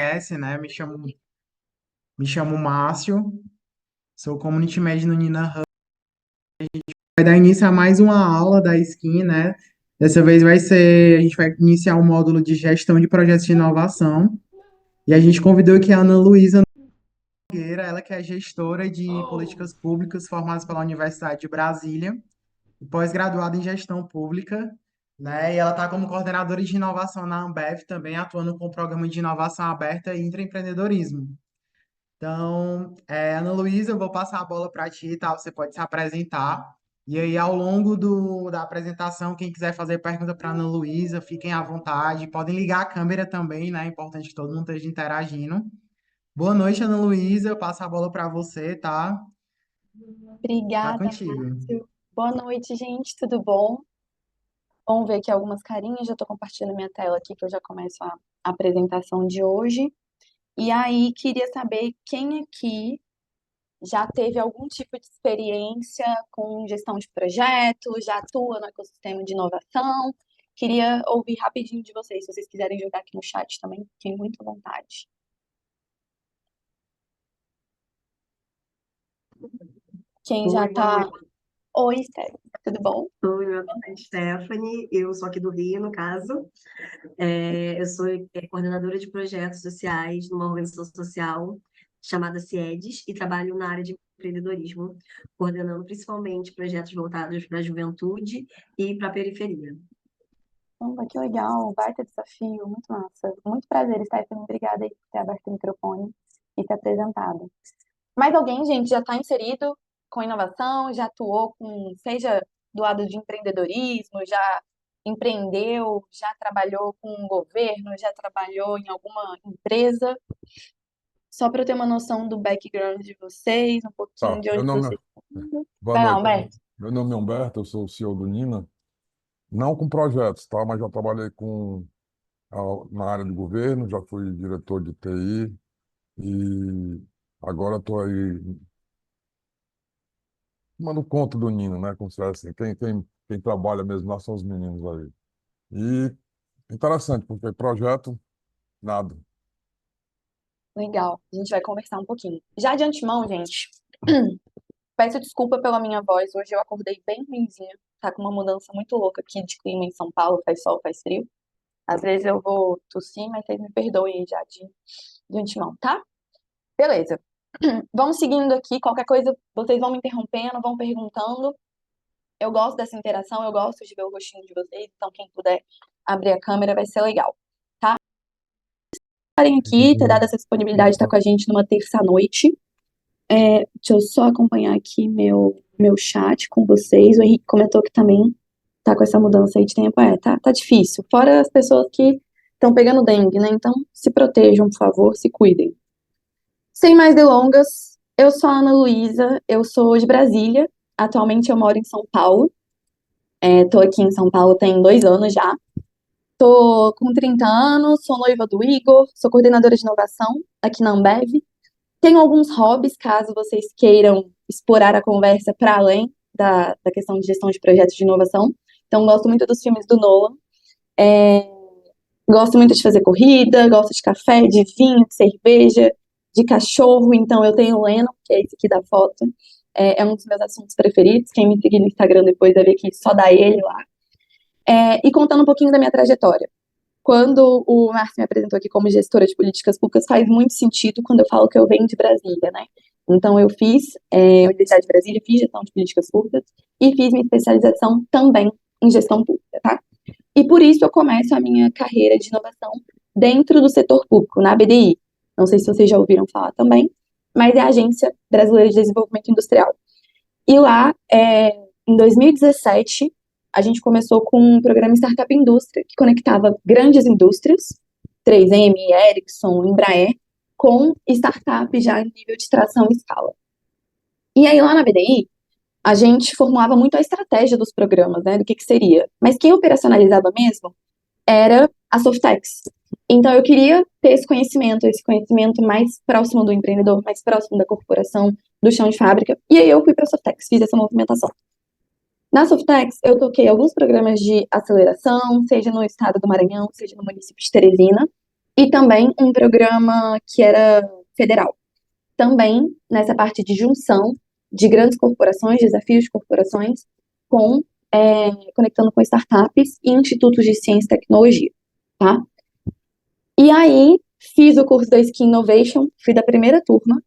conhece, né? Me chamo Márcio, sou Community Manager no Nina Hub. Vai dar início a mais uma aula da Skin, né? Dessa vez a gente vai iniciar um módulo de gestão de projetos de inovação. E a gente convidou aqui a Ana Luísa Nogueira, ela que é gestora de políticas públicas formada pela Universidade de Brasília, e pós-graduada em gestão pública, né? E ela está como coordenadora de inovação na Ambev, também atuando com o programa de inovação aberta e intraempreendedorismo. Então, Ana Luísa, eu vou passar a bola para ti, tá? Você pode se apresentar. E aí, ao longo da apresentação, quem quiser fazer pergunta para Ana Luísa, fiquem à vontade. Podem ligar a câmera também, né? É importante que todo mundo esteja interagindo. Boa noite, Ana Luísa. Eu passo a bola para você, tá? Tá Obrigada, contigo. Márcio. Boa noite, gente. Tudo bom? Vamos ver aqui algumas carinhas. Já estou compartilhando minha tela aqui, que eu já começo a apresentação de hoje. E aí, queria saber quem aqui já teve algum tipo de experiência com gestão de projetos, já atua no ecossistema de inovação. Queria ouvir rapidinho de vocês. Se vocês quiserem jogar aqui no chat também, fiquem muito à vontade. Quem já Oi, boa está. noite. Oi, Esther. Tudo bom? Oi, meu nome é Stephanie, eu sou aqui do Rio, no caso. Eu sou coordenadora de projetos sociais numa organização social chamada CIEDES e trabalho na área de empreendedorismo, coordenando principalmente projetos voltados para a juventude e para a periferia. Que legal, baita desafio, muito massa. Muito prazer, Stephanie. Obrigada aí por ter aberto o microfone e ter apresentado. Mais alguém, gente, já está inserido com inovação, já atuou com, seja do lado de empreendedorismo, já empreendeu, já trabalhou com o governo, já trabalhou em alguma empresa? Só para eu ter uma noção do background de vocês, um pouquinho Tá, de onde vocês estão. boa Vai lá, noite. Humberto. Meu nome é Humberto, eu sou o CEO do Nina. Não com projetos, tá? Mas já trabalhei na área de governo, já fui diretor de TI e agora estou aí tomando conta do Nina, né? Como se fosse assim, quem trabalha mesmo lá são os meninos aí. E interessante, porque projeto, nada. Legal, a gente vai conversar um pouquinho. Já de antemão, gente, peço desculpa pela minha voz. Hoje eu acordei bem ruinzinha. Tá com uma mudança muito louca aqui de clima em São Paulo. Faz sol, faz frio. Às vezes eu vou tossir, mas vocês me perdoem aí já de antemão, tá? Beleza. Vamos seguindo aqui. Qualquer coisa, vocês vão me interrompendo, vão perguntando. Eu gosto dessa interação, eu gosto de ver o rostinho de vocês. Então, quem puder abrir a câmera vai ser legal, tá? Estarem aqui, ter dado essa disponibilidade de estar com a gente numa terça-noite. Deixa eu só acompanhar aqui meu chat com vocês. O Henrique comentou que também tá com essa mudança aí de tempo. Tá difícil. Fora as pessoas que estão pegando dengue, né? Então, se protejam, por favor, se cuidem. Sem mais delongas, eu sou a Ana Luísa, eu sou de Brasília. Atualmente eu moro em São Paulo. Tô aqui em São Paulo tem 2 anos já. Tô com 30 anos, sou noiva do Igor, sou coordenadora de inovação aqui na Ambev. Tenho alguns hobbies, caso vocês queiram explorar a conversa para além da questão de gestão de projetos de inovação. Então, gosto muito dos filmes do Nolan. É, Gosto muito de fazer corrida, gosto de café, de vinho, de cerveja, de cachorro. Então, eu tenho o Leno, que é esse aqui da foto. É um dos meus assuntos preferidos. Quem me seguir no Instagram depois vai ver que só dá ele lá. E contando um pouquinho da minha trajetória. Quando o Márcio me apresentou aqui como gestora de políticas públicas, faz muito sentido quando eu falo que eu venho de Brasília, né? Então, eu fiz Universidade de Brasília, fiz gestão de políticas públicas e fiz minha especialização também em gestão pública, tá? E por isso eu começo a minha carreira de inovação dentro do setor público, na BDI. Não sei se vocês já ouviram falar também, mas é a Agência Brasileira de Desenvolvimento Industrial. E lá, em 2017, a gente começou com um programa Startup Indústria, que conectava grandes indústrias, 3M, Ericsson, Embraer, com startup já em nível de tração e escala. E aí, lá na BDI, a gente formulava muito a estratégia dos programas, né, do que seria. Mas quem operacionalizava mesmo era a Softex. Então, eu queria ter esse conhecimento mais próximo do empreendedor, mais próximo da corporação, do chão de fábrica. E aí, eu fui para a Softex, fiz essa movimentação. Na Softex, eu toquei alguns programas de aceleração, seja no estado do Maranhão, seja no município de Teresina. e também um programa que era federal. Também nessa parte de junção de grandes corporações, desafios de corporações, com conectando com startups e institutos de ciência e tecnologia, tá? E aí fiz o curso da Skin Innovation, fui da primeira turma,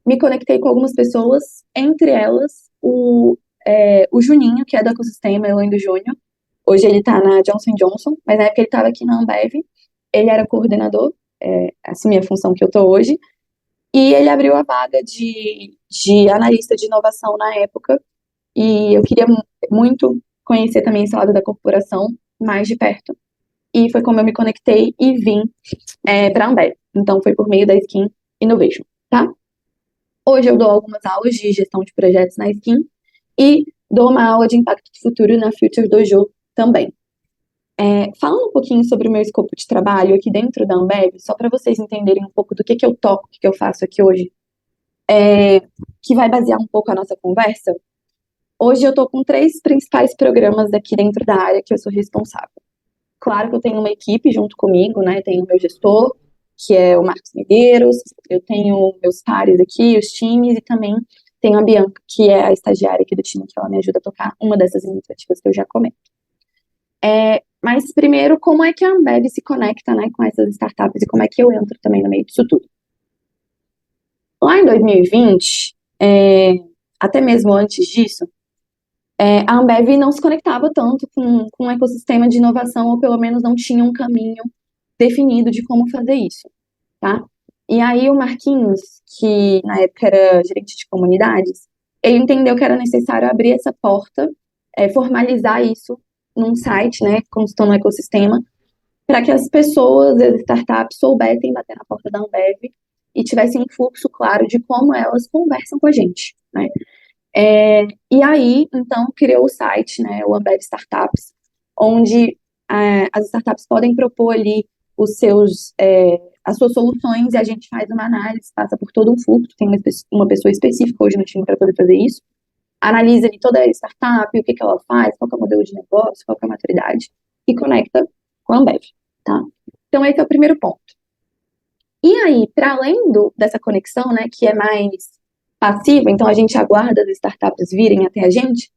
me conectei com algumas pessoas, entre elas o Juninho, que é do ecossistema, eu do Júnior. Hoje ele está na Johnson Johnson, mas na época ele estava aqui na Ambev, ele era coordenador, assumi a função que eu estou hoje, e ele abriu a vaga de analista de inovação na época, e eu queria muito conhecer também esse lado da corporação mais de perto. E foi como eu me conectei e vim para a Ambev. Então foi por meio da Skin Innovation, tá? Hoje eu dou algumas aulas de gestão de projetos na Skin e dou uma aula de impacto do futuro na Future Dojo também. Falando um pouquinho sobre o meu escopo de trabalho aqui dentro da Ambev, só para vocês entenderem um pouco do que eu toco, o que eu faço aqui hoje, que vai basear um pouco a nossa conversa. Hoje eu estou com 3 principais programas aqui dentro da área que eu sou responsável. Claro que eu tenho uma equipe junto comigo, né? Tenho o meu gestor, que é o Marcos Medeiros, eu tenho meus pares aqui, os times, e também tenho a Bianca, que é a estagiária aqui do time, que ela me ajuda a tocar uma dessas iniciativas que eu já comento. Mas primeiro, como é que a Ambev se conecta, né, com essas startups e como é que eu entro também no meio disso tudo? Lá em 2020, até mesmo antes disso, a Ambev não se conectava tanto com um ecossistema de inovação, ou pelo menos não tinha um caminho definido de como fazer isso, tá? E aí o Marquinhos, que na época era gerente de comunidades, ele entendeu que era necessário abrir essa porta, formalizar isso num site, né, constando no ecossistema, para que as pessoas, as startups, soubessem bater na porta da Ambev e tivessem um fluxo claro de como elas conversam com a gente, né? E aí, então, criou o site, né, o Ambev Startups, onde as startups podem propor ali as suas soluções e a gente faz uma análise, passa por todo um fluxo, tem uma pessoa específica hoje no time para poder fazer isso, analisa ali toda a startup, o que ela faz, qual que é o modelo de negócio, qual que é a maturidade, e conecta com a Ambev, tá? Então, esse é o primeiro ponto. E aí, para além dessa conexão, né, que é mais passiva, então a gente aguarda as startups virem até a gente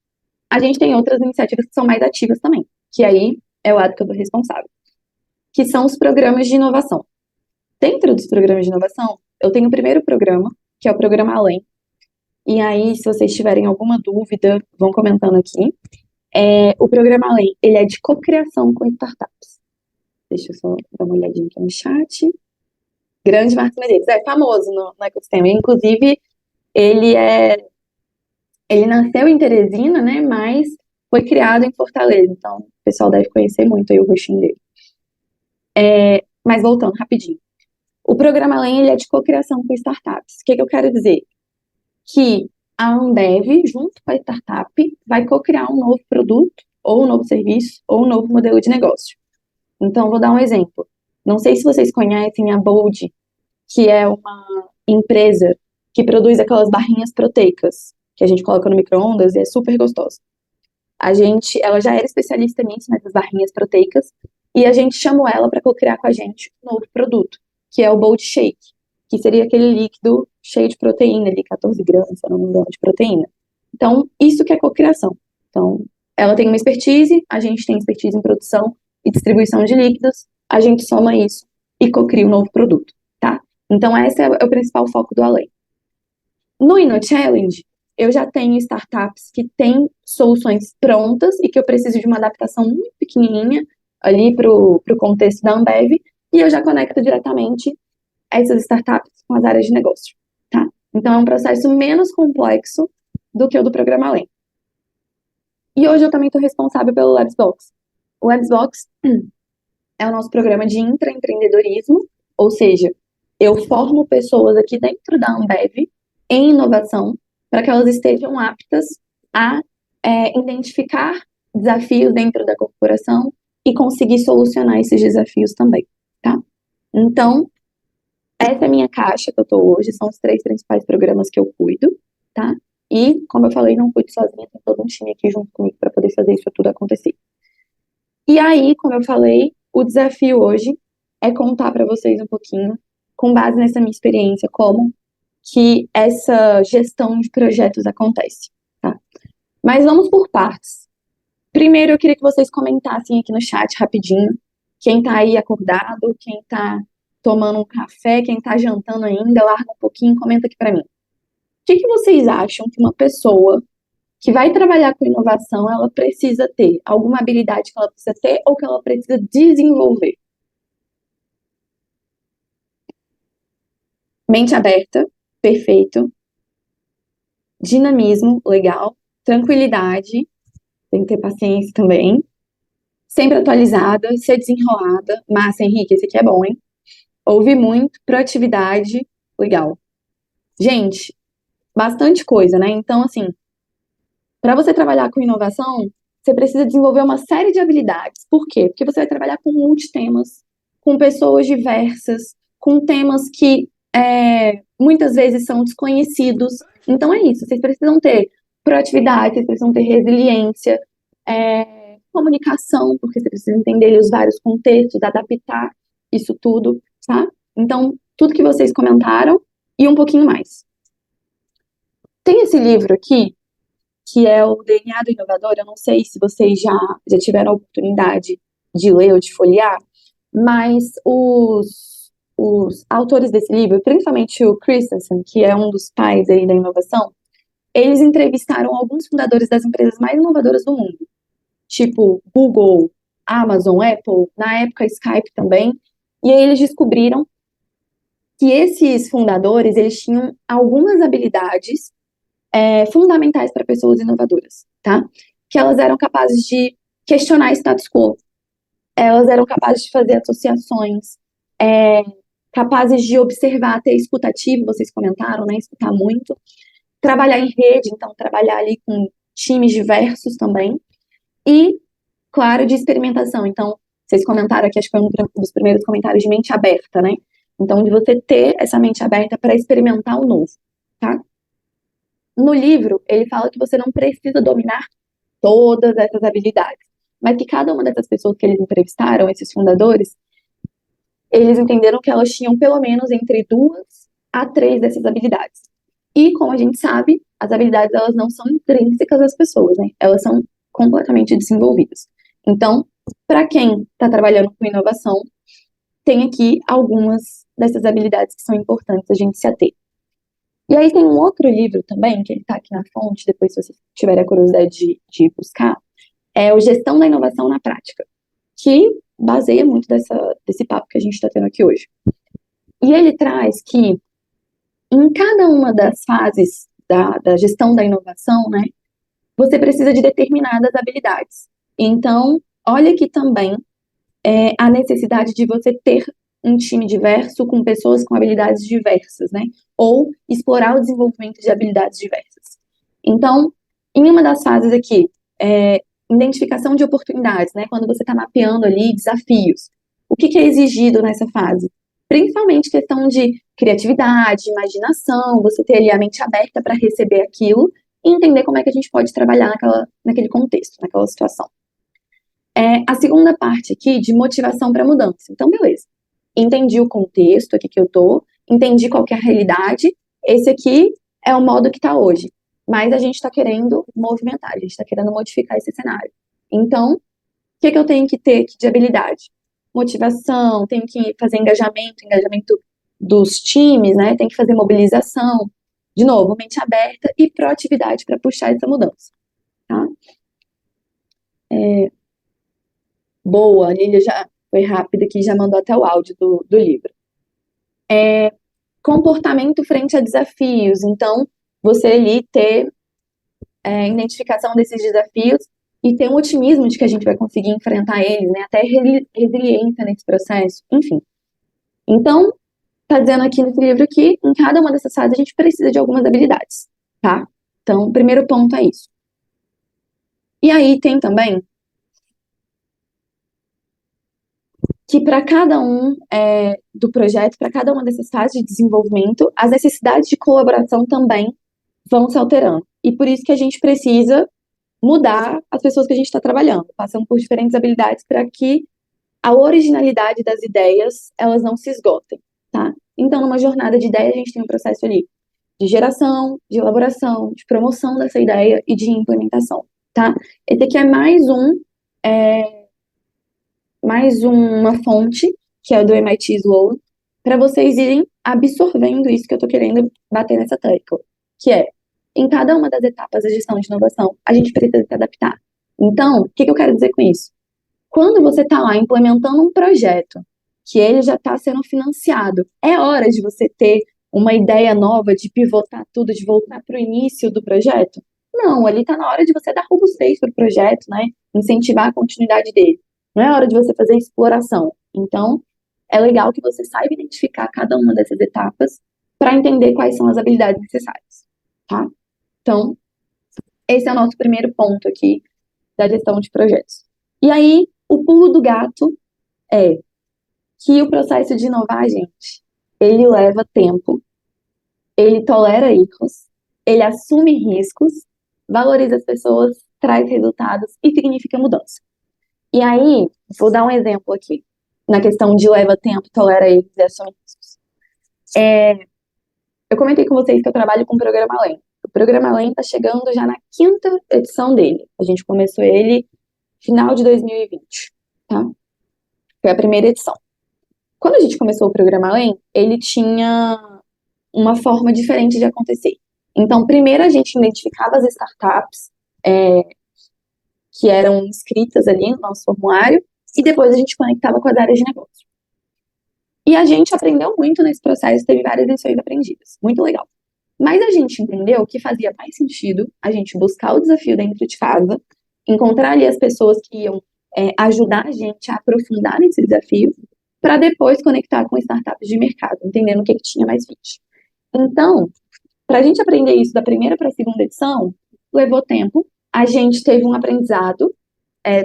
tem outras iniciativas que são mais ativas também, que aí é o lado que eu tô responsável, que são os programas de inovação. Dentro dos programas de inovação, eu tenho o primeiro programa, que é o programa Além, e aí, se vocês tiverem alguma dúvida, vão comentando aqui. O programa Além, ele é de cocriação com startups. Deixa eu só dar uma olhadinha aqui no chat. Grande Marcos Medeiros, é famoso no ecossistema, inclusive ele nasceu em Teresina, né, mas foi criado em Fortaleza, então o pessoal deve conhecer muito aí o rostinho dele. Mas voltando rapidinho. O programa Além, ele é de cocriação com startups. O que eu quero dizer? Que a Ambev, junto com a startup, vai cocriar um novo produto, ou um novo serviço, ou um novo modelo de negócio. Então, vou dar um exemplo. Não sei se vocês conhecem a Bold, que é uma empresa que produz aquelas barrinhas proteicas, que a gente coloca no micro-ondas e é super gostosa. Ela já era especialista nisso, nessas barrinhas proteicas, e a gente chamou ela para co-criar com a gente um novo produto, que é o Bold Shake, que seria aquele líquido cheio de proteína ali, 14 gramas, se eu não me engano, de proteína. Então, isso que é cocriação. Então, ela tem uma expertise, a gente tem expertise em produção e distribuição de líquidos, a gente soma isso e cocria um novo produto, tá? Então, esse é o principal foco do Além. No InnoChallenge, eu já tenho startups que têm soluções prontas e que eu preciso de uma adaptação muito pequenininha ali para o contexto da Ambev, e eu já conecto diretamente essas startups com as áreas de negócio, tá? Então, é um processo menos complexo do que o do programa Além. E hoje eu também estou responsável pelo Labsbox. O Labsbox é o nosso programa de intraempreendedorismo, ou seja, eu formo pessoas aqui dentro da Ambev em inovação para que elas estejam aptas a identificar desafios dentro da corporação e conseguir solucionar esses desafios também, tá? Então, essa é a minha caixa que eu tô hoje, são os 3 principais programas que eu cuido, tá? E, como eu falei, não cuido sozinha, tem todo um time aqui junto comigo para poder fazer isso tudo acontecer. E aí, como eu falei, o desafio hoje é contar para vocês um pouquinho, com base nessa minha experiência, como que essa gestão de projetos acontece, tá? Mas vamos por partes. Primeiro, eu queria que vocês comentassem aqui no chat rapidinho, quem tá aí acordado, quem tá tomando um café, quem tá jantando ainda, larga um pouquinho, comenta aqui para mim. O que vocês acham que uma pessoa que vai trabalhar com inovação, ela precisa ter? Alguma habilidade que ela precisa ter ou que ela precisa desenvolver? Mente aberta, perfeito. Dinamismo, legal. Tranquilidade, tem que ter paciência também. Sempre atualizada, ser desenrolada. Massa, Henrique, esse aqui é bom, hein? Ouvir muito, proatividade, legal. Gente, bastante coisa, né? Então, assim, para você trabalhar com inovação, você precisa desenvolver uma série de habilidades. Por quê? Porque você vai trabalhar com multitemas, com pessoas diversas, com temas que muitas vezes são desconhecidos. Então é isso, vocês precisam ter proatividade, vocês precisam ter resiliência, comunicação, porque você precisa entender os vários contextos, adaptar isso tudo, tá? Então, tudo que vocês comentaram e um pouquinho mais. Tem esse livro aqui, que é o DNA do Inovador. Eu não sei se vocês já tiveram a oportunidade de ler ou de folhear, mas os autores desse livro, principalmente o Christensen, que é um dos pais aí da inovação, eles entrevistaram alguns fundadores das empresas mais inovadoras do mundo, tipo Google, Amazon, Apple, na época Skype também, e aí eles descobriram que esses fundadores, eles tinham algumas habilidades fundamentais para pessoas inovadoras, tá? Que elas eram capazes de questionar status quo, elas eram capazes de fazer associações, capazes de observar, ter escutativo, vocês comentaram, né? Escutar muito, trabalhar em rede, então trabalhar ali com times diversos também, e, claro, de experimentação. Então, vocês comentaram aqui, acho que foi um dos primeiros comentários de mente aberta, né? Então, de você ter essa mente aberta para experimentar o novo, tá? No livro, ele fala que você não precisa dominar todas essas habilidades, mas que cada uma dessas pessoas que eles entrevistaram, esses fundadores, eles entenderam que elas tinham pelo menos entre 2 a 3 dessas habilidades. E, como a gente sabe, as habilidades, elas não são intrínsecas às pessoas, né? Elas são completamente desenvolvidas. Então, para quem está trabalhando com inovação, tem aqui algumas dessas habilidades que são importantes a gente se ater. E aí tem um outro livro também, que ele está aqui na fonte, depois se vocês tiverem a curiosidade de buscar, é o Gestão da Inovação na Prática, que baseia muito desse papo que a gente está tendo aqui hoje. E ele traz que em cada uma das fases da gestão da inovação, né, você precisa de determinadas habilidades. Então, olha aqui também a necessidade de você ter um time diverso com pessoas com habilidades diversas, né? Ou explorar o desenvolvimento de habilidades diversas. Então, em uma das fases aqui, identificação de oportunidades, né? Quando você está mapeando ali desafios. O que é exigido nessa fase? Principalmente questão de criatividade, imaginação, você ter ali a mente aberta para receber aquilo e entender como é que a gente pode trabalhar naquele contexto, naquela situação. A segunda parte aqui de motivação para mudança. Então, beleza. Entendi o contexto aqui que eu tô, entendi qual que é a realidade, esse aqui é o modo que tá hoje. Mas a gente está querendo movimentar, a gente está querendo modificar esse cenário. Então, o que eu tenho que ter aqui de habilidade? Motivação, tenho que fazer engajamento dos times, né? Tem que fazer mobilização. De novo, mente aberta e proatividade para puxar essa mudança, tá? Boa, a Lília já foi rápida aqui, já mandou até o áudio do livro. Comportamento frente a desafios. Então, você ali ter identificação desses desafios e ter um otimismo de que a gente vai conseguir enfrentar eles, né? Até resiliência nesse processo, enfim. Então, tá dizendo aqui nesse livro que em cada uma dessas fases a gente precisa de algumas habilidades, tá? Então, o primeiro ponto é isso. E aí tem também que para cada um do projeto, para cada uma dessas fases de desenvolvimento, as necessidades de colaboração também vão se alterando. E por isso que a gente precisa mudar as pessoas que a gente está trabalhando, passando por diferentes habilidades para que a originalidade das ideias, elas não se esgotem, tá? Então, numa jornada de ideia, a gente tem um processo ali de geração, de elaboração, de promoção dessa ideia e de implementação, tá? Esse aqui é mais uma fonte, que é do MIT Sloan, para vocês irem absorvendo isso que eu estou querendo bater nessa tecla, que é, em cada uma das etapas da gestão de inovação, a gente precisa se adaptar. Então, o que eu quero dizer com isso? Quando você está lá implementando um projeto, que ele já está sendo financiado, é hora de você ter uma ideia nova, de pivotar tudo, de voltar para o início do projeto? Não, ali está na hora de você dar robustez para o projeto, né? Incentivar a continuidade dele. Não é hora de você fazer exploração. Então, é legal que você saiba identificar cada uma dessas etapas para entender quais são as habilidades necessárias, tá? Então, esse é o nosso primeiro ponto aqui da gestão de projetos. E aí, o pulo do gato é que o processo de inovar, gente, ele leva tempo, ele tolera erros, ele assume riscos, valoriza as pessoas, traz resultados e significa mudança. E aí, vou dar um exemplo aqui, na questão de leva tempo, tolera erros e assume riscos. Eu comentei com vocês que eu trabalho com o Programa Além. O Programa Além está chegando já na 5ª edição dele. A gente começou ele final de 2020, tá? Foi a primeira edição. Quando a gente começou o Programa Além, ele tinha uma forma diferente de acontecer. Então, primeiro a gente identificava as startups que eram inscritas ali no nosso formulário e depois a gente conectava com as áreas de negócio. E a gente aprendeu muito nesse processo, teve várias lições aprendidas. Muito legal. Mas a gente entendeu que fazia mais sentido a gente buscar o desafio dentro de casa, encontrar ali as pessoas que iam ajudar a gente a aprofundar nesse desafio, para depois conectar com startups de mercado, entendendo o que tinha mais fit. Então, para a gente aprender isso da primeira para a segunda edição, levou tempo, a gente teve um aprendizado,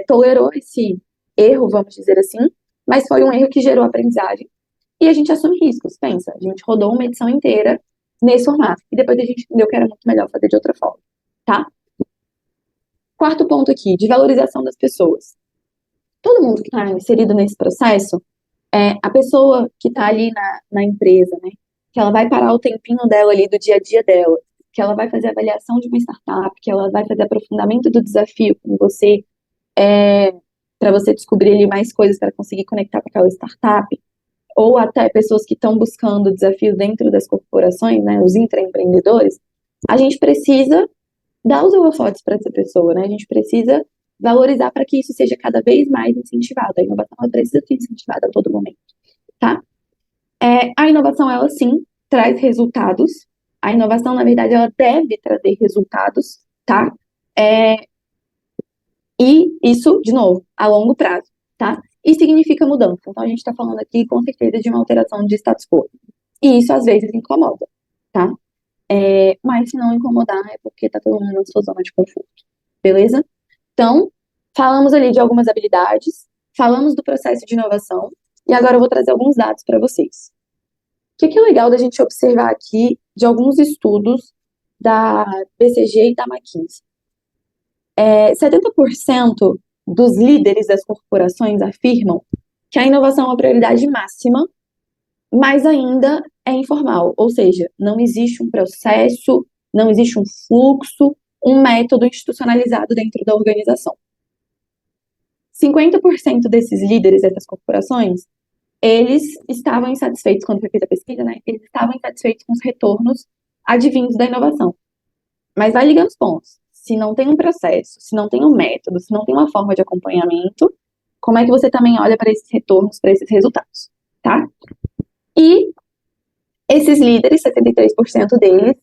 tolerou esse erro, vamos dizer assim, mas foi um erro que gerou aprendizagem. E a gente assume riscos, pensa, a gente rodou uma edição inteira nesse formato, e depois a gente entendeu que era muito melhor fazer de outra forma, tá? Quarto ponto aqui, de valorização das pessoas. Todo mundo que está inserido nesse processo, a pessoa que está ali na empresa, né, que ela vai parar o tempinho dela ali do dia a dia dela, que ela vai fazer avaliação de uma startup, que ela vai fazer aprofundamento do desafio com você, para você descobrir ali mais coisas para conseguir conectar com aquela startup, ou até pessoas que estão buscando desafios dentro das corporações, né, os intraempreendedores, a gente precisa dar os holofotes para essa pessoa, né? A gente precisa valorizar para que isso seja cada vez mais incentivado. A inovação ela precisa ser incentivada a todo momento, tá? A inovação, ela sim, traz resultados. A inovação, na verdade, ela deve trazer resultados, tá? E isso, de novo, a longo prazo, tá? E significa mudança. Então, a gente está falando aqui, com certeza, de uma alteração de status quo. E isso, às vezes, incomoda, tá? Mas se não incomodar, é porque tá todo mundo na sua zona de conforto, beleza? Então, falamos ali de algumas habilidades, falamos do processo de inovação, e agora eu vou trazer alguns dados para vocês. O que é legal da gente observar aqui de alguns estudos da BCG e da McKinsey? 70% dos líderes das corporações afirmam que a inovação é uma prioridade máxima, mas ainda é informal, ou seja, não existe um processo, não existe um fluxo, um método institucionalizado dentro da organização. 50% desses líderes dessas corporações, eles estavam insatisfeitos, quando foi feita a pesquisa, né? Eles estavam insatisfeitos com os retornos advindos da inovação. Mas vai ligando os pontos. Se não tem um processo, se não tem um método, se não tem uma forma de acompanhamento, como é que você também olha para esses retornos, para esses resultados, tá? E esses líderes, 73% deles,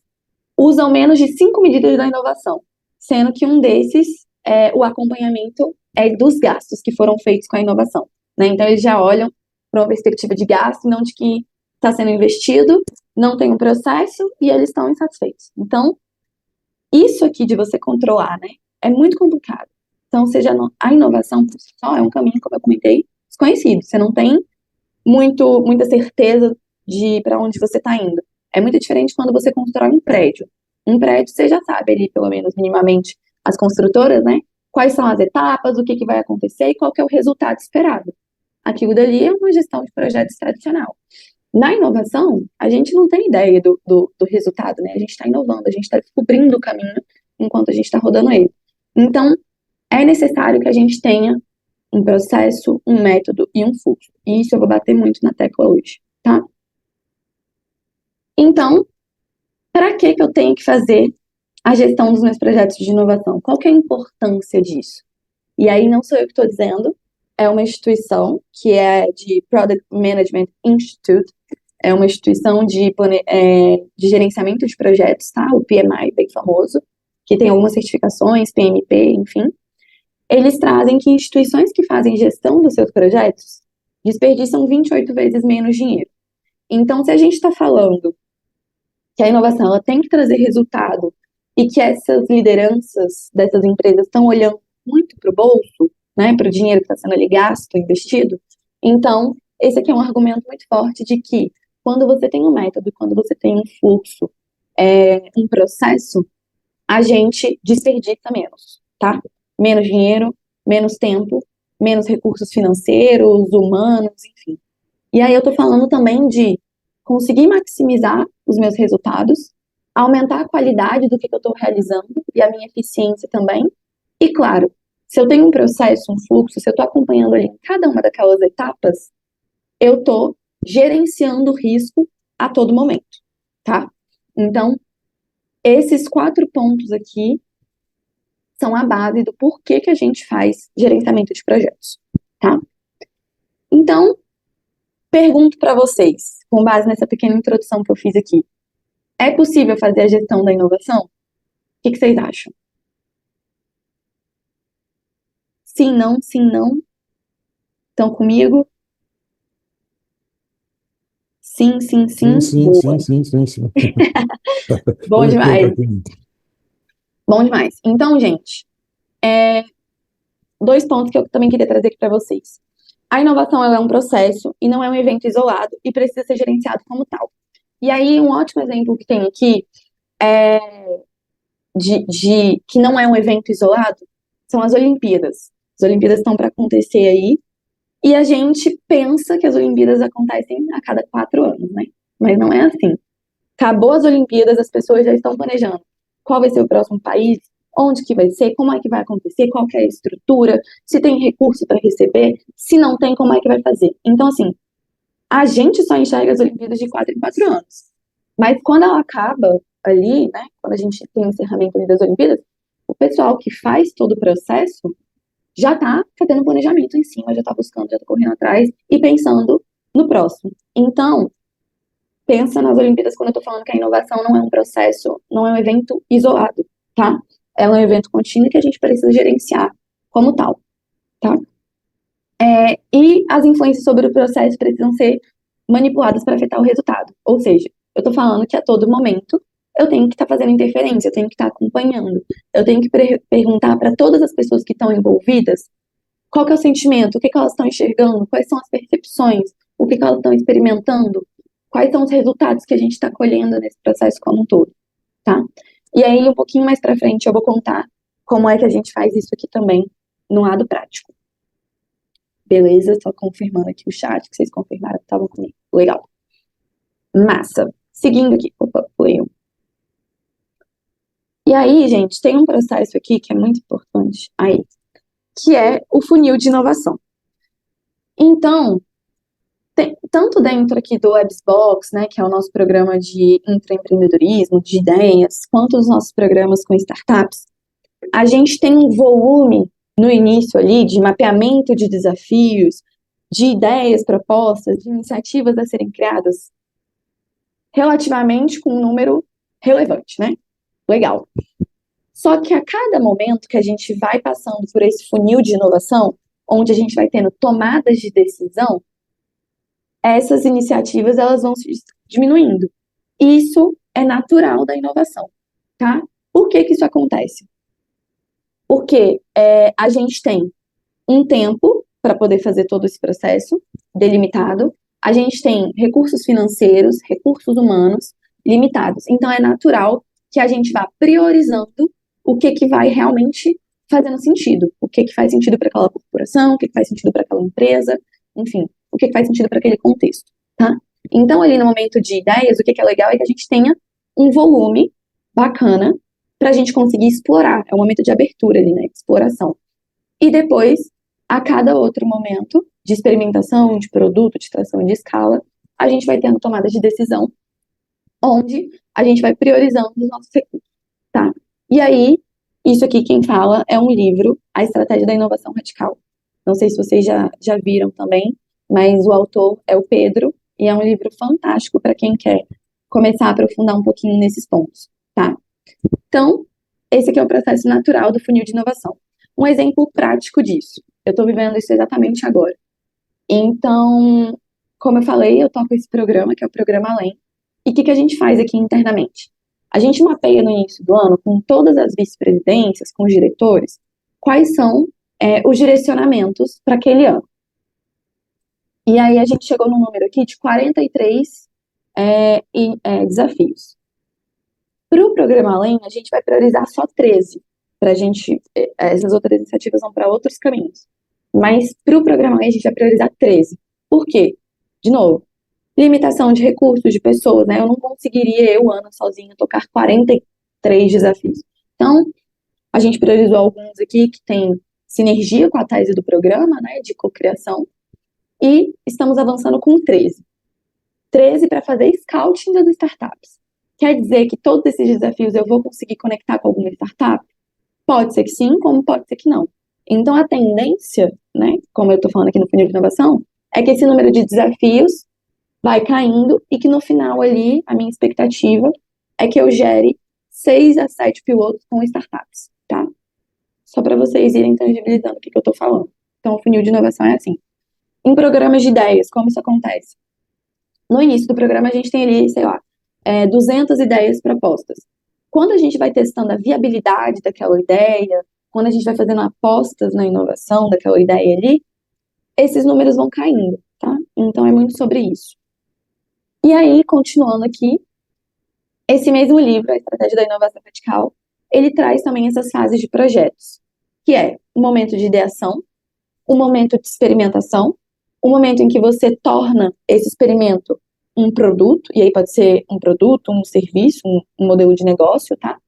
usam menos de 5 medidas da inovação, sendo que um desses, o acompanhamento dos gastos que foram feitos com a inovação, né? Então, eles já olham para uma perspectiva de gasto, não de que está sendo investido, não tem um processo e eles estão insatisfeitos. Então, isso aqui de você controlar, né, é muito complicado. Então, a inovação por si só é um caminho, como eu comentei, desconhecido. Você não tem muita certeza de para onde você está indo. É muito diferente quando você constrói um prédio. Um prédio, você já sabe ali, pelo menos minimamente, as construtoras, né? Quais são as etapas, o que vai acontecer e qual que é o resultado esperado. aquilo dali é uma gestão de projetos tradicional. Na inovação, a gente não tem ideia do resultado, né? A gente está inovando, a gente está descobrindo o caminho enquanto a gente está rodando ele. Então, é necessário que a gente tenha um processo, um método e um fluxo. E isso eu vou bater muito na tecla hoje, tá? Então, para que eu tenho que fazer a gestão dos meus projetos de inovação? Qual que é a importância disso? E aí não sou eu que estou dizendo, é uma instituição que é de Product Management Institute, é uma instituição de gerenciamento de projetos, tá? O PMI, bem famoso, que tem algumas certificações, PMP, enfim. Eles trazem que instituições que fazem gestão dos seus projetos desperdiçam 28 vezes menos dinheiro. Então, se a gente está falando que a inovação ela tem que trazer resultado e que essas lideranças dessas empresas estão olhando muito para o bolso, né, para o dinheiro que está sendo ali gasto, investido, então, esse aqui é um argumento muito forte de que quando você tem um método, quando você tem um fluxo, um processo, a gente desperdiça menos, tá? Menos dinheiro, menos tempo, menos recursos financeiros, humanos, enfim. E aí eu tô falando também de conseguir maximizar os meus resultados, aumentar a qualidade do que eu estou realizando e a minha eficiência também. E claro, se eu tenho um processo, um fluxo, se eu estou acompanhando ali em cada uma daquelas etapas, eu estou gerenciando o risco a todo momento, tá? Então, esses 4 pontos aqui são a base do porquê que a gente faz gerenciamento de projetos, tá? Então, pergunto para vocês, com base nessa pequena introdução que eu fiz aqui, é possível fazer a gestão da inovação? O que vocês acham? Sim, não, sim, não? Estão comigo? Sim, sim, Sim, sim? sim, sim, Boa. sim, sim, sim. Bom Eu entendo demais, aqui. bom demais. Então, gente, 2 pontos que eu também queria trazer aqui para vocês. A inovação ela é um processo e não é um evento isolado e precisa ser gerenciado como tal. E aí, um ótimo exemplo que tem aqui é que não é um evento isolado são as Olimpíadas. As Olimpíadas estão para acontecer aí e a gente pensa que as Olimpíadas acontecem a cada 4 anos, né? Mas não é assim. Acabou as Olimpíadas, as pessoas já estão planejando qual vai ser o próximo país, onde que vai ser, como é que vai acontecer, qual que é a estrutura, se tem recurso para receber, se não tem, como é que vai fazer. Então, assim, a gente só enxerga as Olimpíadas de 4 em 4 anos. Mas quando ela acaba ali, né, quando a gente tem o encerramento ali das Olimpíadas, o pessoal que faz todo o processo já está fazendo planejamento em cima, já está buscando, já está correndo atrás e pensando no próximo. Então, pensa nas Olimpíadas quando eu estou falando que a inovação não é um processo, não é um evento isolado, tá? É um evento contínuo que a gente precisa gerenciar como tal, tá? E as influências sobre o processo precisam ser manipuladas para afetar o resultado. Ou seja, eu estou falando que a todo momento eu tenho que estar fazendo interferência, eu tenho que estar acompanhando, eu tenho que perguntar para todas as pessoas que estão envolvidas qual que é o sentimento, o que que elas estão enxergando, quais são as percepções, o que que elas estão experimentando, quais são os resultados que a gente está colhendo nesse processo como um todo, tá? E aí, um pouquinho mais para frente, eu vou contar como é que a gente faz isso aqui também no lado prático. Beleza? Só confirmando aqui o chat, que vocês confirmaram que estavam comigo. Legal. Massa. Seguindo aqui. Opa, pulei um. E aí, gente, tem um processo aqui que é muito importante aí, que é o funil de inovação. Então, tanto dentro aqui do Websbox, né, que é o nosso programa de intraempreendedorismo, de ideias, quanto os nossos programas com startups, a gente tem um volume no início ali de mapeamento de desafios, de ideias, propostas, de iniciativas a serem criadas, relativamente com um número relevante, né? Legal. Só que a cada momento que a gente vai passando por esse funil de inovação, onde a gente vai tendo tomadas de decisão, essas iniciativas elas vão se diminuindo. Isso é natural da inovação, tá? Por que que isso acontece? Porque a gente tem um tempo para poder fazer todo esse processo delimitado, a gente tem recursos financeiros, recursos humanos limitados. Então, é natural que a gente vá priorizando o que que vai realmente fazendo sentido, o que que faz sentido para aquela corporação, o que que faz sentido para aquela empresa, enfim, o que faz sentido para aquele contexto, tá? Então, ali no momento de ideias, o que é legal é que a gente tenha um volume bacana para a gente conseguir explorar. É um momento de abertura ali, né? De exploração. E depois, a cada outro momento de experimentação, de produto, de tração de escala, a gente vai tendo tomada de decisão, onde a gente vai priorizando os nossos recursos, tá? E aí, isso aqui quem fala é um livro, A Estratégia da Inovação Radical. Não sei se vocês já viram também, mas o autor é o Pedro, e é um livro fantástico para quem quer começar a aprofundar um pouquinho nesses pontos, tá? Então, esse aqui é o processo natural do funil de inovação. Um exemplo prático disso. Eu estou vivendo isso exatamente agora. Então, como eu falei, eu toco esse programa, que é o Programa Além. E o que a gente faz aqui internamente? A gente mapeia no início do ano, com todas as vice-presidências, com os diretores, quais são os direcionamentos para aquele ano. E aí a gente chegou num número aqui de 43 desafios. Para o Programa Além, a gente vai priorizar só 13. Para a gente, essas outras iniciativas vão para outros caminhos. Mas para o Programa Além, a gente vai priorizar 13. Por quê? De novo, limitação de recursos, de pessoas, né? Eu não conseguiria, Ana, sozinha, tocar 43 desafios. Então, a gente priorizou alguns aqui que tem sinergia com a tese do programa, né, de cocriação, e estamos avançando com 13. 13 para fazer scouting das startups. Quer dizer que todos esses desafios eu vou conseguir conectar com alguma startup? Pode ser que sim, como pode ser que não. Então, a tendência, né, como eu estou falando aqui no funil de inovação, é que esse número de desafios vai caindo e que no final ali, a minha expectativa é que eu gere 6 a 7 pilotos com startups, tá? Só para vocês irem tangibilizando o que eu estou falando. Então, o funil de inovação é assim. Em programas de ideias, como isso acontece? No início do programa, a gente tem ali, sei lá, 200 ideias propostas. Quando a gente vai testando a viabilidade daquela ideia, quando a gente vai fazendo apostas na inovação daquela ideia ali, esses números vão caindo, tá? Então, é muito sobre isso. E aí, continuando aqui, esse mesmo livro, A Estratégia da Inovação Radical, ele traz também essas fases de projetos, que é o momento de ideação, o momento de experimentação, o momento em que você torna esse experimento um produto, e aí pode ser um produto, um serviço, um modelo de negócio, tá?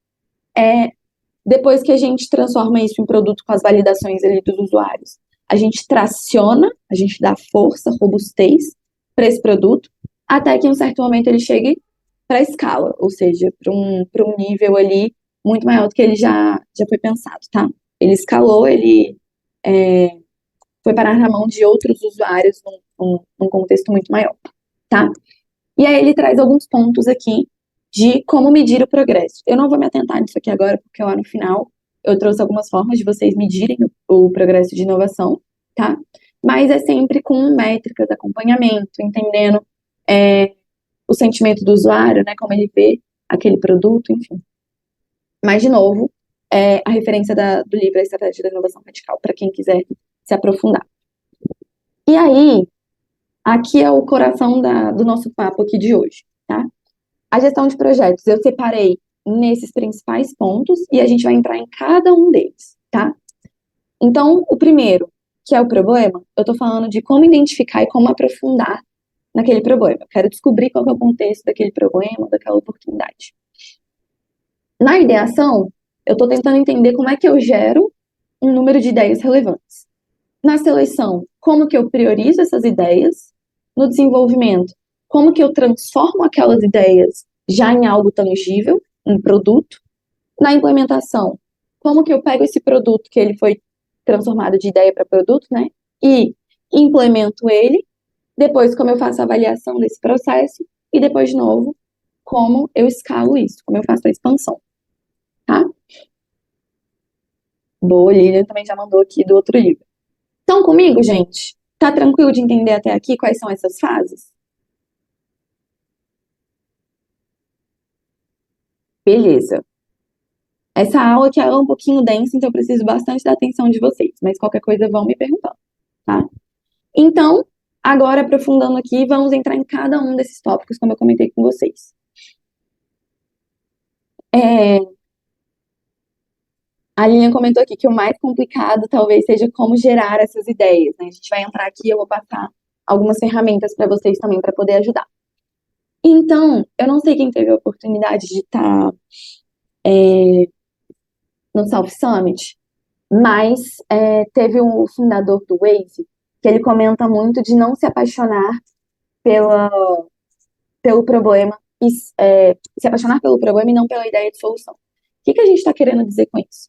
Depois que a gente transforma isso em produto com as validações ali dos usuários, a gente traciona, a gente dá força, robustez para esse produto, até que em um certo momento ele chegue para a escala, ou seja, para um nível ali muito maior do que ele já foi pensado, tá? Ele escalou, ele foi parar na mão de outros usuários num contexto muito maior, tá? E aí ele traz alguns pontos aqui de como medir o progresso. Eu não vou me atentar nisso aqui agora, porque lá no final eu trouxe algumas formas de vocês medirem o progresso de inovação, tá? Mas é sempre com métricas, acompanhamento, entendendo o sentimento do usuário, né? Como ele vê aquele produto, enfim. Mas, de novo, a referência do livro A Estratégia da Inovação Radical, para quem quiser se aprofundar. E aí, aqui é o coração do nosso papo aqui de hoje, tá? A gestão de projetos, eu separei nesses principais pontos e a gente vai entrar em cada um deles, tá? Então, o primeiro, que é o problema, eu tô falando de como identificar e como aprofundar naquele problema. Eu quero descobrir qual que é o contexto daquele problema, daquela oportunidade. Na ideação, eu tô tentando entender como é que eu gero um número de ideias relevantes. Na seleção, como que eu priorizo essas ideias? No desenvolvimento, como que eu transformo aquelas ideias já em algo tangível, um produto? Na implementação, como que eu pego esse produto que ele foi transformado de ideia para produto, né? E implemento ele. Depois, como eu faço a avaliação desse processo. E depois, de novo, como eu escalo isso, como eu faço a expansão, tá? Boa, Lilian também já mandou aqui do outro livro. Estão comigo, gente? Tá tranquilo de entender até aqui quais são essas fases? Beleza. Essa aula aqui é um pouquinho densa, então eu preciso bastante da atenção de vocês, mas qualquer coisa vão me perguntando, tá? Então, agora aprofundando aqui, vamos entrar em cada um desses tópicos, como eu comentei com vocês. A Lilian comentou aqui que o mais complicado talvez seja como gerar essas ideias, né? A gente vai entrar aqui e eu vou passar algumas ferramentas para vocês também para poder ajudar. Então, eu não sei quem teve a oportunidade de estar no South Summit, mas teve o fundador do Waze, que ele comenta muito de não se apaixonar pela, pelo problema, se apaixonar pelo problema e não pela ideia de solução. O que a gente está querendo dizer com isso?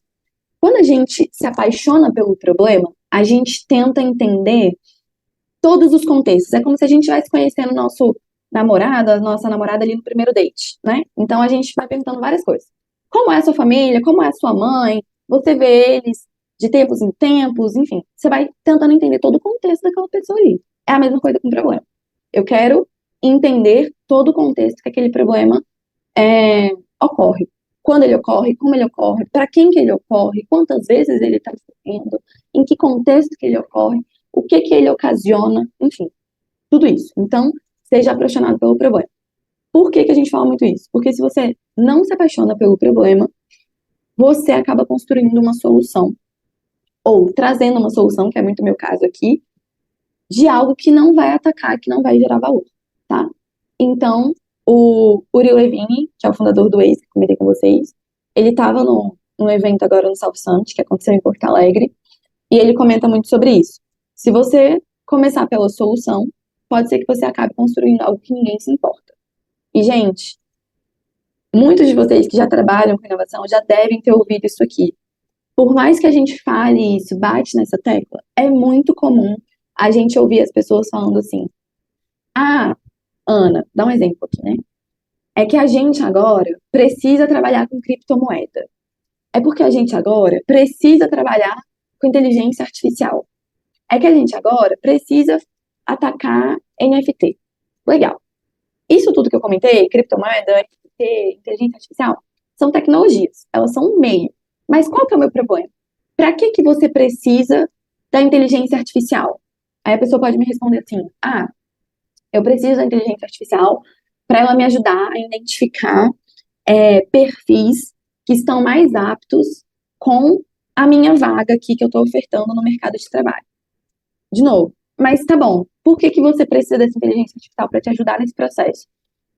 Quando a gente se apaixona pelo problema, a gente tenta entender todos os contextos. É como se a gente estivesse conhecendo nosso namorado, a nossa namorada ali no primeiro date, né? Então a gente vai perguntando várias coisas. Como é a sua família? Como é a sua mãe? Você vê eles de tempos em tempos? Enfim, você vai tentando entender todo o contexto daquela pessoa ali. É a mesma coisa com o problema. Eu quero entender todo o contexto que aquele problema ocorre. Quando ele ocorre, como ele ocorre, para quem que ele ocorre, quantas vezes ele está ocorrendo, em que contexto que ele ocorre, o que ele ocasiona, enfim, tudo isso. Então, seja apaixonado pelo problema. Por que a gente fala muito isso? Porque se você não se apaixona pelo problema, você acaba construindo uma solução, ou trazendo uma solução, que é muito meu caso aqui, de algo que não vai atacar, que não vai gerar valor, tá? Então, o Uri Levine, que é o fundador do Waze, que eu comentei com vocês, ele estava num evento agora no South Summit, que aconteceu em Porto Alegre, e ele comenta muito sobre isso. Se você começar pela solução, pode ser que você acabe construindo algo que ninguém se importa. E, gente, muitos de vocês que já trabalham com inovação já devem ter ouvido isso aqui. Por mais que a gente fale isso, bate nessa tecla, é muito comum a gente ouvir as pessoas falando assim: ah, Ana, dá um exemplo aqui, né? É que a gente agora precisa trabalhar com criptomoeda. É porque a gente agora precisa trabalhar com inteligência artificial. É que a gente agora precisa atacar NFT. Legal. Isso tudo que eu comentei, criptomoeda, NFT, inteligência artificial, são tecnologias. Elas são um meio. Mas qual que é o meu problema? Para que você precisa da inteligência artificial? Aí a pessoa pode me responder assim: ah, eu preciso da inteligência artificial para ela me ajudar a identificar perfis que estão mais aptos com a minha vaga aqui que eu estou ofertando no mercado de trabalho. De novo, mas tá bom, por que você precisa dessa inteligência artificial para te ajudar nesse processo?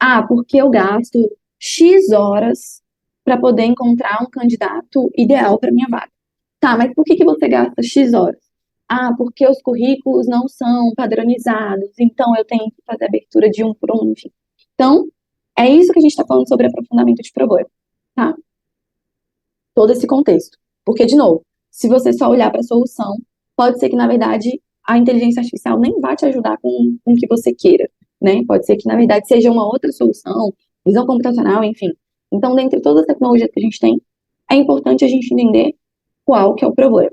Ah, porque eu gasto X horas para poder encontrar um candidato ideal para minha vaga. Tá, mas por que você gasta X horas? Ah, porque os currículos não são padronizados, então eu tenho que fazer abertura de um por um, enfim. Então, é isso que a gente está falando sobre aprofundamento de problema, tá? Todo esse contexto. Porque, de novo, se você só olhar para a solução, pode ser que, na verdade, a inteligência artificial nem vá te ajudar com o que você queira, né? Pode ser que, na verdade, seja uma outra solução, visão computacional, enfim. Então, dentre todas as tecnologias que a gente tem, é importante a gente entender qual que é o problema,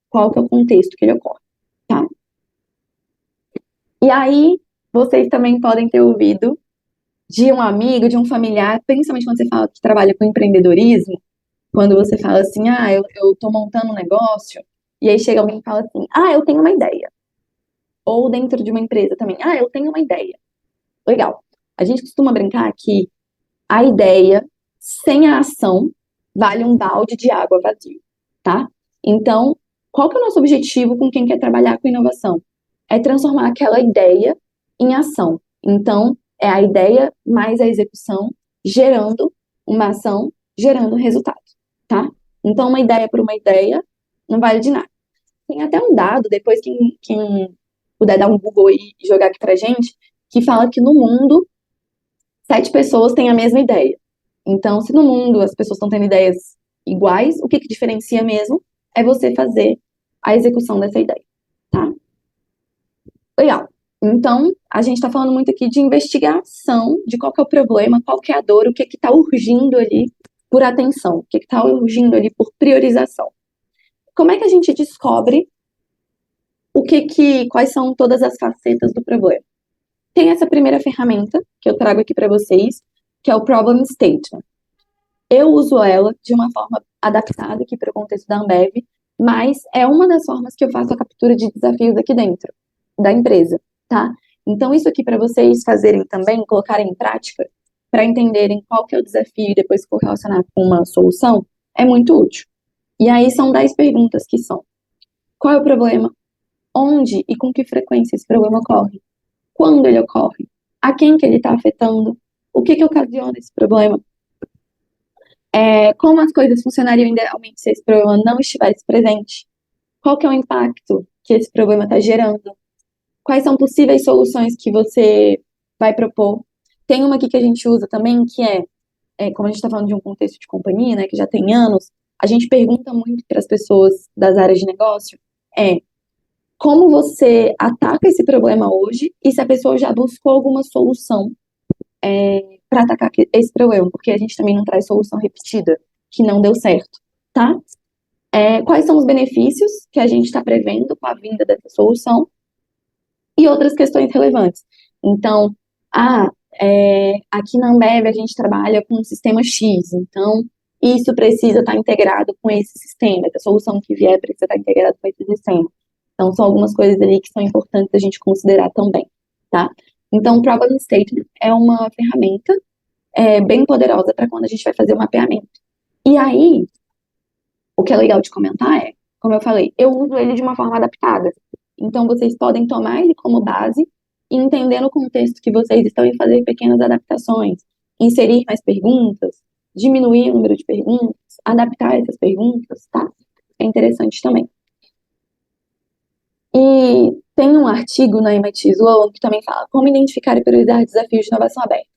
qual que é o contexto que ele ocorre, tá? E aí, vocês também podem ter ouvido de um amigo, de um familiar, principalmente quando você fala que trabalha com empreendedorismo, quando você fala assim: ah, eu tô montando um negócio, e aí chega alguém e fala assim: ah, eu tenho uma ideia. Ou dentro de uma empresa também: ah, eu tenho uma ideia. Legal. A gente costuma brincar que a ideia sem a ação vale um balde de água vazio, tá? Então, qual que é o nosso objetivo com quem quer trabalhar com inovação? É transformar aquela ideia em ação. Então, é a ideia mais a execução gerando uma ação, gerando resultado, tá? Então, uma ideia por uma ideia não vale de nada. Tem até um dado, depois quem puder dar um Google e jogar aqui pra gente, que fala que no mundo 7 pessoas têm a mesma ideia. Então, se no mundo as pessoas estão tendo ideias iguais, o que diferencia mesmo é você fazer a execução dessa ideia, tá? Legal. Então, a gente está falando muito aqui de investigação, de qual que é o problema, qual que é a dor, o que está urgindo ali por atenção, o que está urgindo ali por priorização. Como é que a gente descobre quais são todas as facetas do problema? Tem essa primeira ferramenta que eu trago aqui para vocês, que é o Problem Statement. Eu uso ela de uma forma adaptada aqui para o contexto da Ambev, mas é uma das formas que eu faço a captura de desafios aqui dentro da empresa, tá? Então, isso aqui para vocês fazerem também, colocarem em prática, para entenderem qual que é o desafio e depois correlacionar com uma solução, é muito útil. E aí são 10 perguntas que são: qual é o problema? Onde e com que frequência esse problema ocorre? Quando ele ocorre? A quem que ele está afetando? O que que ocasiona esse problema? Como as coisas funcionariam idealmente se esse problema não estivesse presente? Qual que é o impacto que esse problema está gerando? Quais são possíveis soluções que você vai propor? Tem uma aqui que a gente usa também, que como a gente está falando de um contexto de companhia, né, que já tem anos, a gente pergunta muito para as pessoas das áreas de negócio, como você ataca esse problema hoje e se a pessoa já buscou alguma solução para atacar esse problema, porque a gente também não traz solução repetida, que não deu certo, tá? Quais são os benefícios que a gente está prevendo com a vinda dessa solução e outras questões relevantes. Então, aqui na Ambev a gente trabalha com um sistema X, então isso precisa estar integrado com esse sistema, essa solução que vier precisa estar integrada com esse sistema. Então, são algumas coisas ali que são importantes a gente considerar também, tá? Então, o Problem Statement é uma ferramenta bem poderosa para quando a gente vai fazer o mapeamento. E aí, o que é legal de comentar como eu falei, eu uso ele de uma forma adaptada. Então, vocês podem tomar ele como base e entender no contexto que vocês estão e fazer pequenas adaptações, inserir mais perguntas, diminuir o número de perguntas, adaptar essas perguntas, tá? É interessante também. E tem um artigo na MIT Sloan que também fala como identificar e priorizar desafios de inovação aberta.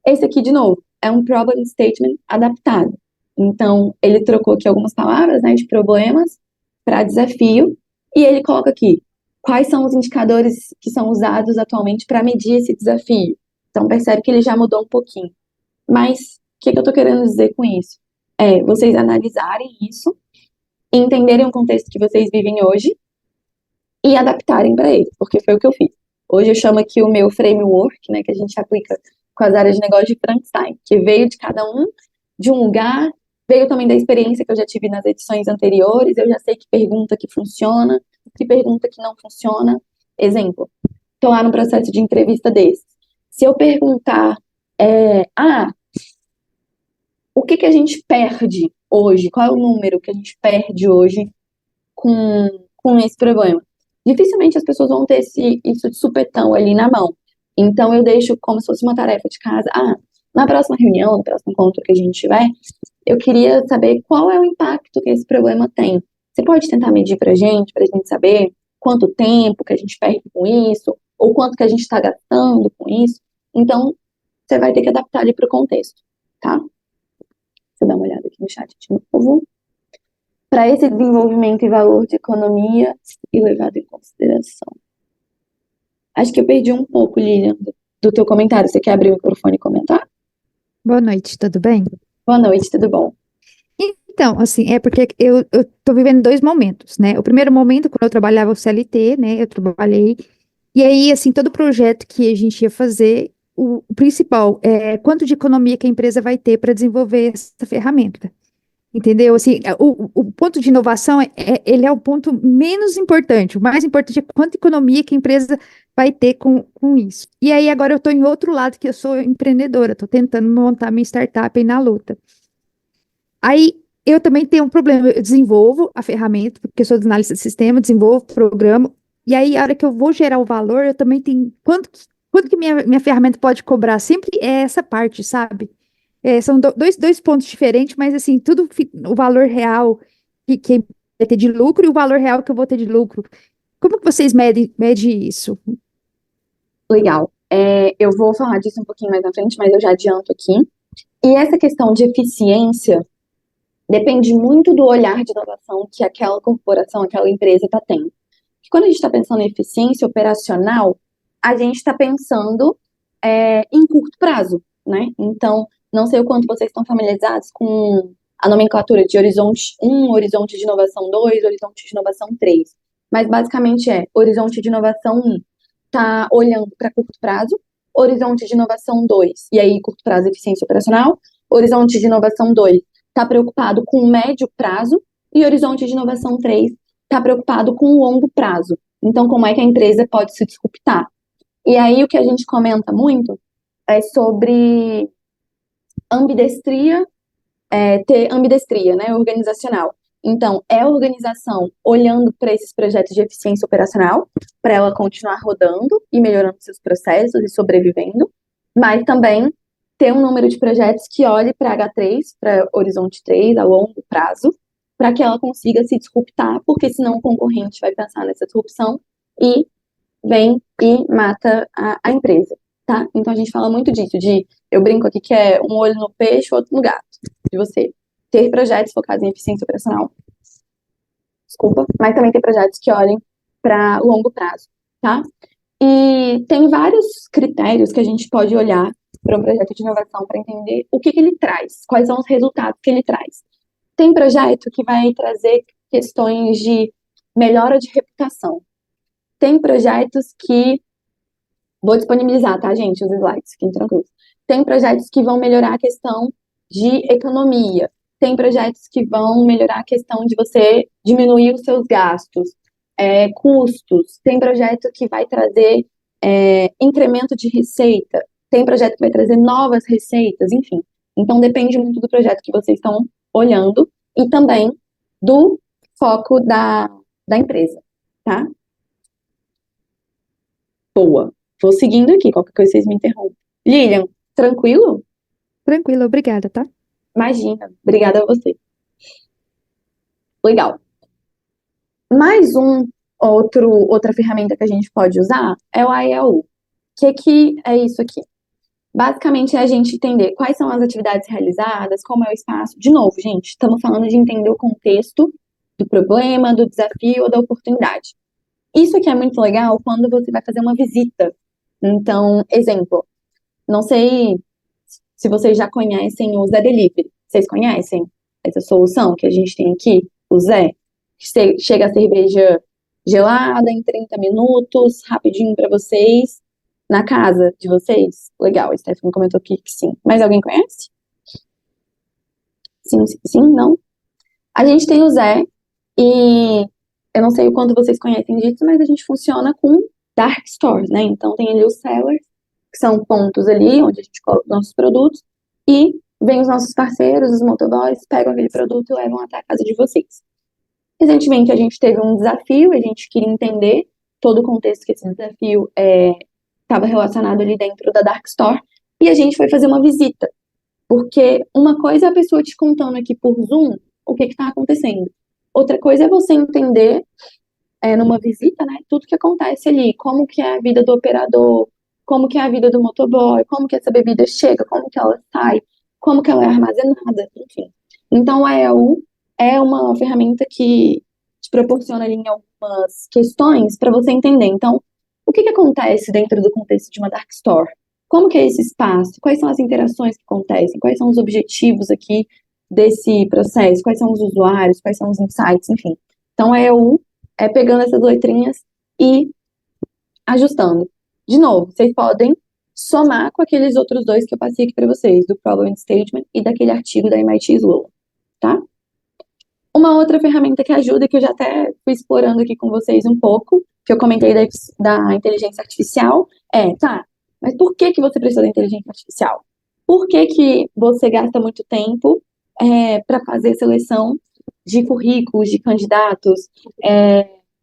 Esse aqui, de novo, é um problem statement adaptado. Então, ele trocou aqui algumas palavras, né, de problemas para desafio, e ele coloca aqui quais são os indicadores que são usados atualmente para medir esse desafio. Então, percebe que ele já mudou um pouquinho. Mas, o que eu estou querendo dizer com isso? Vocês analisarem isso, entenderem o contexto que vocês vivem hoje e adaptarem para ele, porque foi o que eu fiz. Hoje eu chamo aqui o meu framework, né, que a gente aplica com as áreas de negócio de Frankenstein, que veio de cada um, de um lugar, veio também da experiência que eu já tive nas edições anteriores, eu já sei que pergunta que funciona, que pergunta que não funciona. Exemplo, estou lá no processo de entrevista desse. Se eu perguntar, o que que a gente perde hoje? Qual é o número que a gente perde hoje com esse problema? Dificilmente as pessoas vão ter isso de supetão ali na mão. Então, eu deixo como se fosse uma tarefa de casa. Na próxima reunião, no próximo encontro que a gente tiver, eu queria saber qual é o impacto que esse problema tem. Você pode tentar medir para a gente saber quanto tempo que a gente perde com isso, ou quanto que a gente está gastando com isso. Então, você vai ter que adaptar ali para o contexto, tá? Deixa eu dar uma olhada aqui no chat de novo. Para esse desenvolvimento e valor de economia e levado em consideração. Acho que eu perdi um pouco, Lilian, do teu comentário. Você quer abrir o microfone e comentar? Boa noite, tudo bem? Boa noite, tudo bom? Então, assim, é porque eu tô vivendo dois momentos, né? O primeiro momento, quando eu trabalhava o CLT, né? Eu trabalhei, e aí, assim, todo projeto que a gente ia fazer, o principal é quanto de economia que a empresa vai ter para desenvolver essa ferramenta. Entendeu? Assim, o ponto de inovação, ele é o ponto menos importante. O mais importante é quanta economia que a empresa vai ter com isso. E aí, agora eu estou em outro lado, que eu sou empreendedora, estou tentando montar minha startup aí na luta. Aí, eu também tenho um problema, eu desenvolvo a ferramenta, porque eu sou de análise de sistema, desenvolvo, programo, e aí, a hora que eu vou gerar o valor, eu também tenho, quanto que minha ferramenta pode cobrar? Sempre é essa parte, sabe? São dois pontos diferentes, mas assim, o valor real que vai ter de lucro e o valor real que eu vou ter de lucro. Como que vocês medem isso? Legal. Eu vou falar disso um pouquinho mais na frente, mas eu já adianto aqui. E essa questão de eficiência depende muito do olhar de inovação que aquela corporação, aquela empresa está tendo. Porque quando a gente está pensando em eficiência operacional, a gente está pensando em curto prazo, né? Então, não sei o quanto vocês estão familiarizados com a nomenclatura de horizonte 1, horizonte de inovação 2, horizonte de inovação 3. Mas basicamente horizonte de inovação 1 está olhando para curto prazo, horizonte de inovação 2, e aí curto prazo eficiência operacional, horizonte de inovação 2 está preocupado com o médio prazo, e horizonte de inovação 3 está preocupado com o longo prazo. Então, como é que a empresa pode se disruptar? E aí, o que a gente comenta muito é sobre ambidestria, ter ambidestria, né, organizacional. Então, é a organização olhando para esses projetos de eficiência operacional, para ela continuar rodando e melhorando seus processos e sobrevivendo, mas também ter um número de projetos que olhe para H3, para Horizonte 3, a longo prazo, para que ela consiga se disruptar, porque senão o concorrente vai pensar nessa disrupção e vem e mata a empresa, tá? Então a gente fala muito disso, eu brinco aqui que é um olho no peixe, outro no gato, de você ter projetos focados em eficiência operacional, desculpa, mas também ter projetos que olhem para longo prazo, tá? E tem vários critérios que a gente pode olhar para um projeto de inovação para entender o que ele traz, quais são os resultados que ele traz. Tem projeto que vai trazer questões de melhora de reputação. Tem projetos que... Vou disponibilizar, tá, gente, os slides, fiquem tranquilos. Tem projetos que vão melhorar a questão de economia. Tem projetos que vão melhorar a questão de você diminuir os seus gastos, custos. Tem projeto que vai trazer incremento de receita. Tem projeto que vai trazer novas receitas, enfim. Então, depende muito do projeto que vocês estão olhando e também do foco da empresa, tá? Boa. Vou seguindo aqui, qualquer coisa vocês me interrompem. Lilian, tranquilo? Tranquilo, obrigada, tá? Imagina. Obrigada a você. Legal. Mais outra ferramenta que a gente pode usar é o AEU. O que é isso aqui? Basicamente é a gente entender quais são as atividades realizadas, como é o espaço. De novo, gente, estamos falando de entender o contexto do problema, do desafio ou da oportunidade. Isso aqui é muito legal quando você vai fazer uma visita. Então, exemplo, não sei se vocês já conhecem o Zé Delivery. Vocês conhecem essa solução que a gente tem aqui? O Zé, que chega a cerveja gelada em 30 minutos, rapidinho para vocês, na casa de vocês. Legal, a Stephanie comentou aqui que sim. Mas alguém conhece? Sim, sim, não? A gente tem o Zé, e eu não sei o quanto vocês conhecem disso, mas a gente funciona com dark stores, né? Então tem ali os sellers, que são pontos ali onde a gente coloca os nossos produtos, e vem os nossos parceiros, os motoboys, pegam aquele produto e levam até a casa de vocês. Recentemente a gente teve um desafio, a gente queria entender todo o contexto que esse desafio estava relacionado ali dentro da dark store, e a gente foi fazer uma visita, porque uma coisa é a pessoa te contando aqui por Zoom o que está acontecendo. Outra coisa é você entender numa visita, né, tudo que acontece ali, como que é a vida do operador, como que é a vida do motoboy, como que essa bebida chega, como que ela sai, como que ela é armazenada, enfim. Então, a EAU é uma ferramenta que te proporciona ali algumas questões para você entender. Então, o que acontece dentro do contexto de uma dark store? Como que é esse espaço? Quais são as interações que acontecem? Quais são os objetivos aqui desse processo? Quais são os usuários? Quais são os insights? Enfim. Então, a EAU é pegando essas letrinhas e ajustando. De novo, vocês podem somar com aqueles outros dois que eu passei aqui para vocês, do Problem Statement e daquele artigo da MIT Sloan, tá? Uma outra ferramenta que ajuda, que eu já até fui explorando aqui com vocês um pouco, que eu comentei da inteligência artificial, mas por que você precisa da inteligência artificial? Por que você gasta muito tempo para fazer seleção de currículos, de candidatos?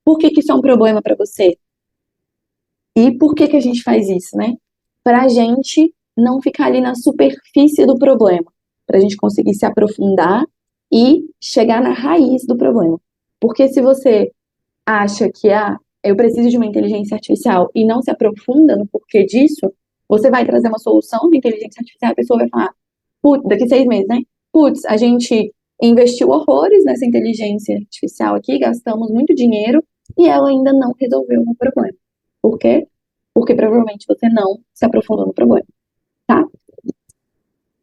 Por que isso é um problema para você? E por que a gente faz isso, né? Para a gente não ficar ali na superfície do problema, para a gente conseguir se aprofundar e chegar na raiz do problema. Porque se você acha que eu preciso de uma inteligência artificial e não se aprofunda no porquê disso, você vai trazer uma solução de inteligência artificial e a pessoa vai falar, putz, daqui 6 meses, né? Putz, a gente investiu horrores nessa inteligência artificial aqui, gastamos muito dinheiro e ela ainda não resolveu o problema. Por quê? Porque provavelmente você não se aprofundou no problema, tá?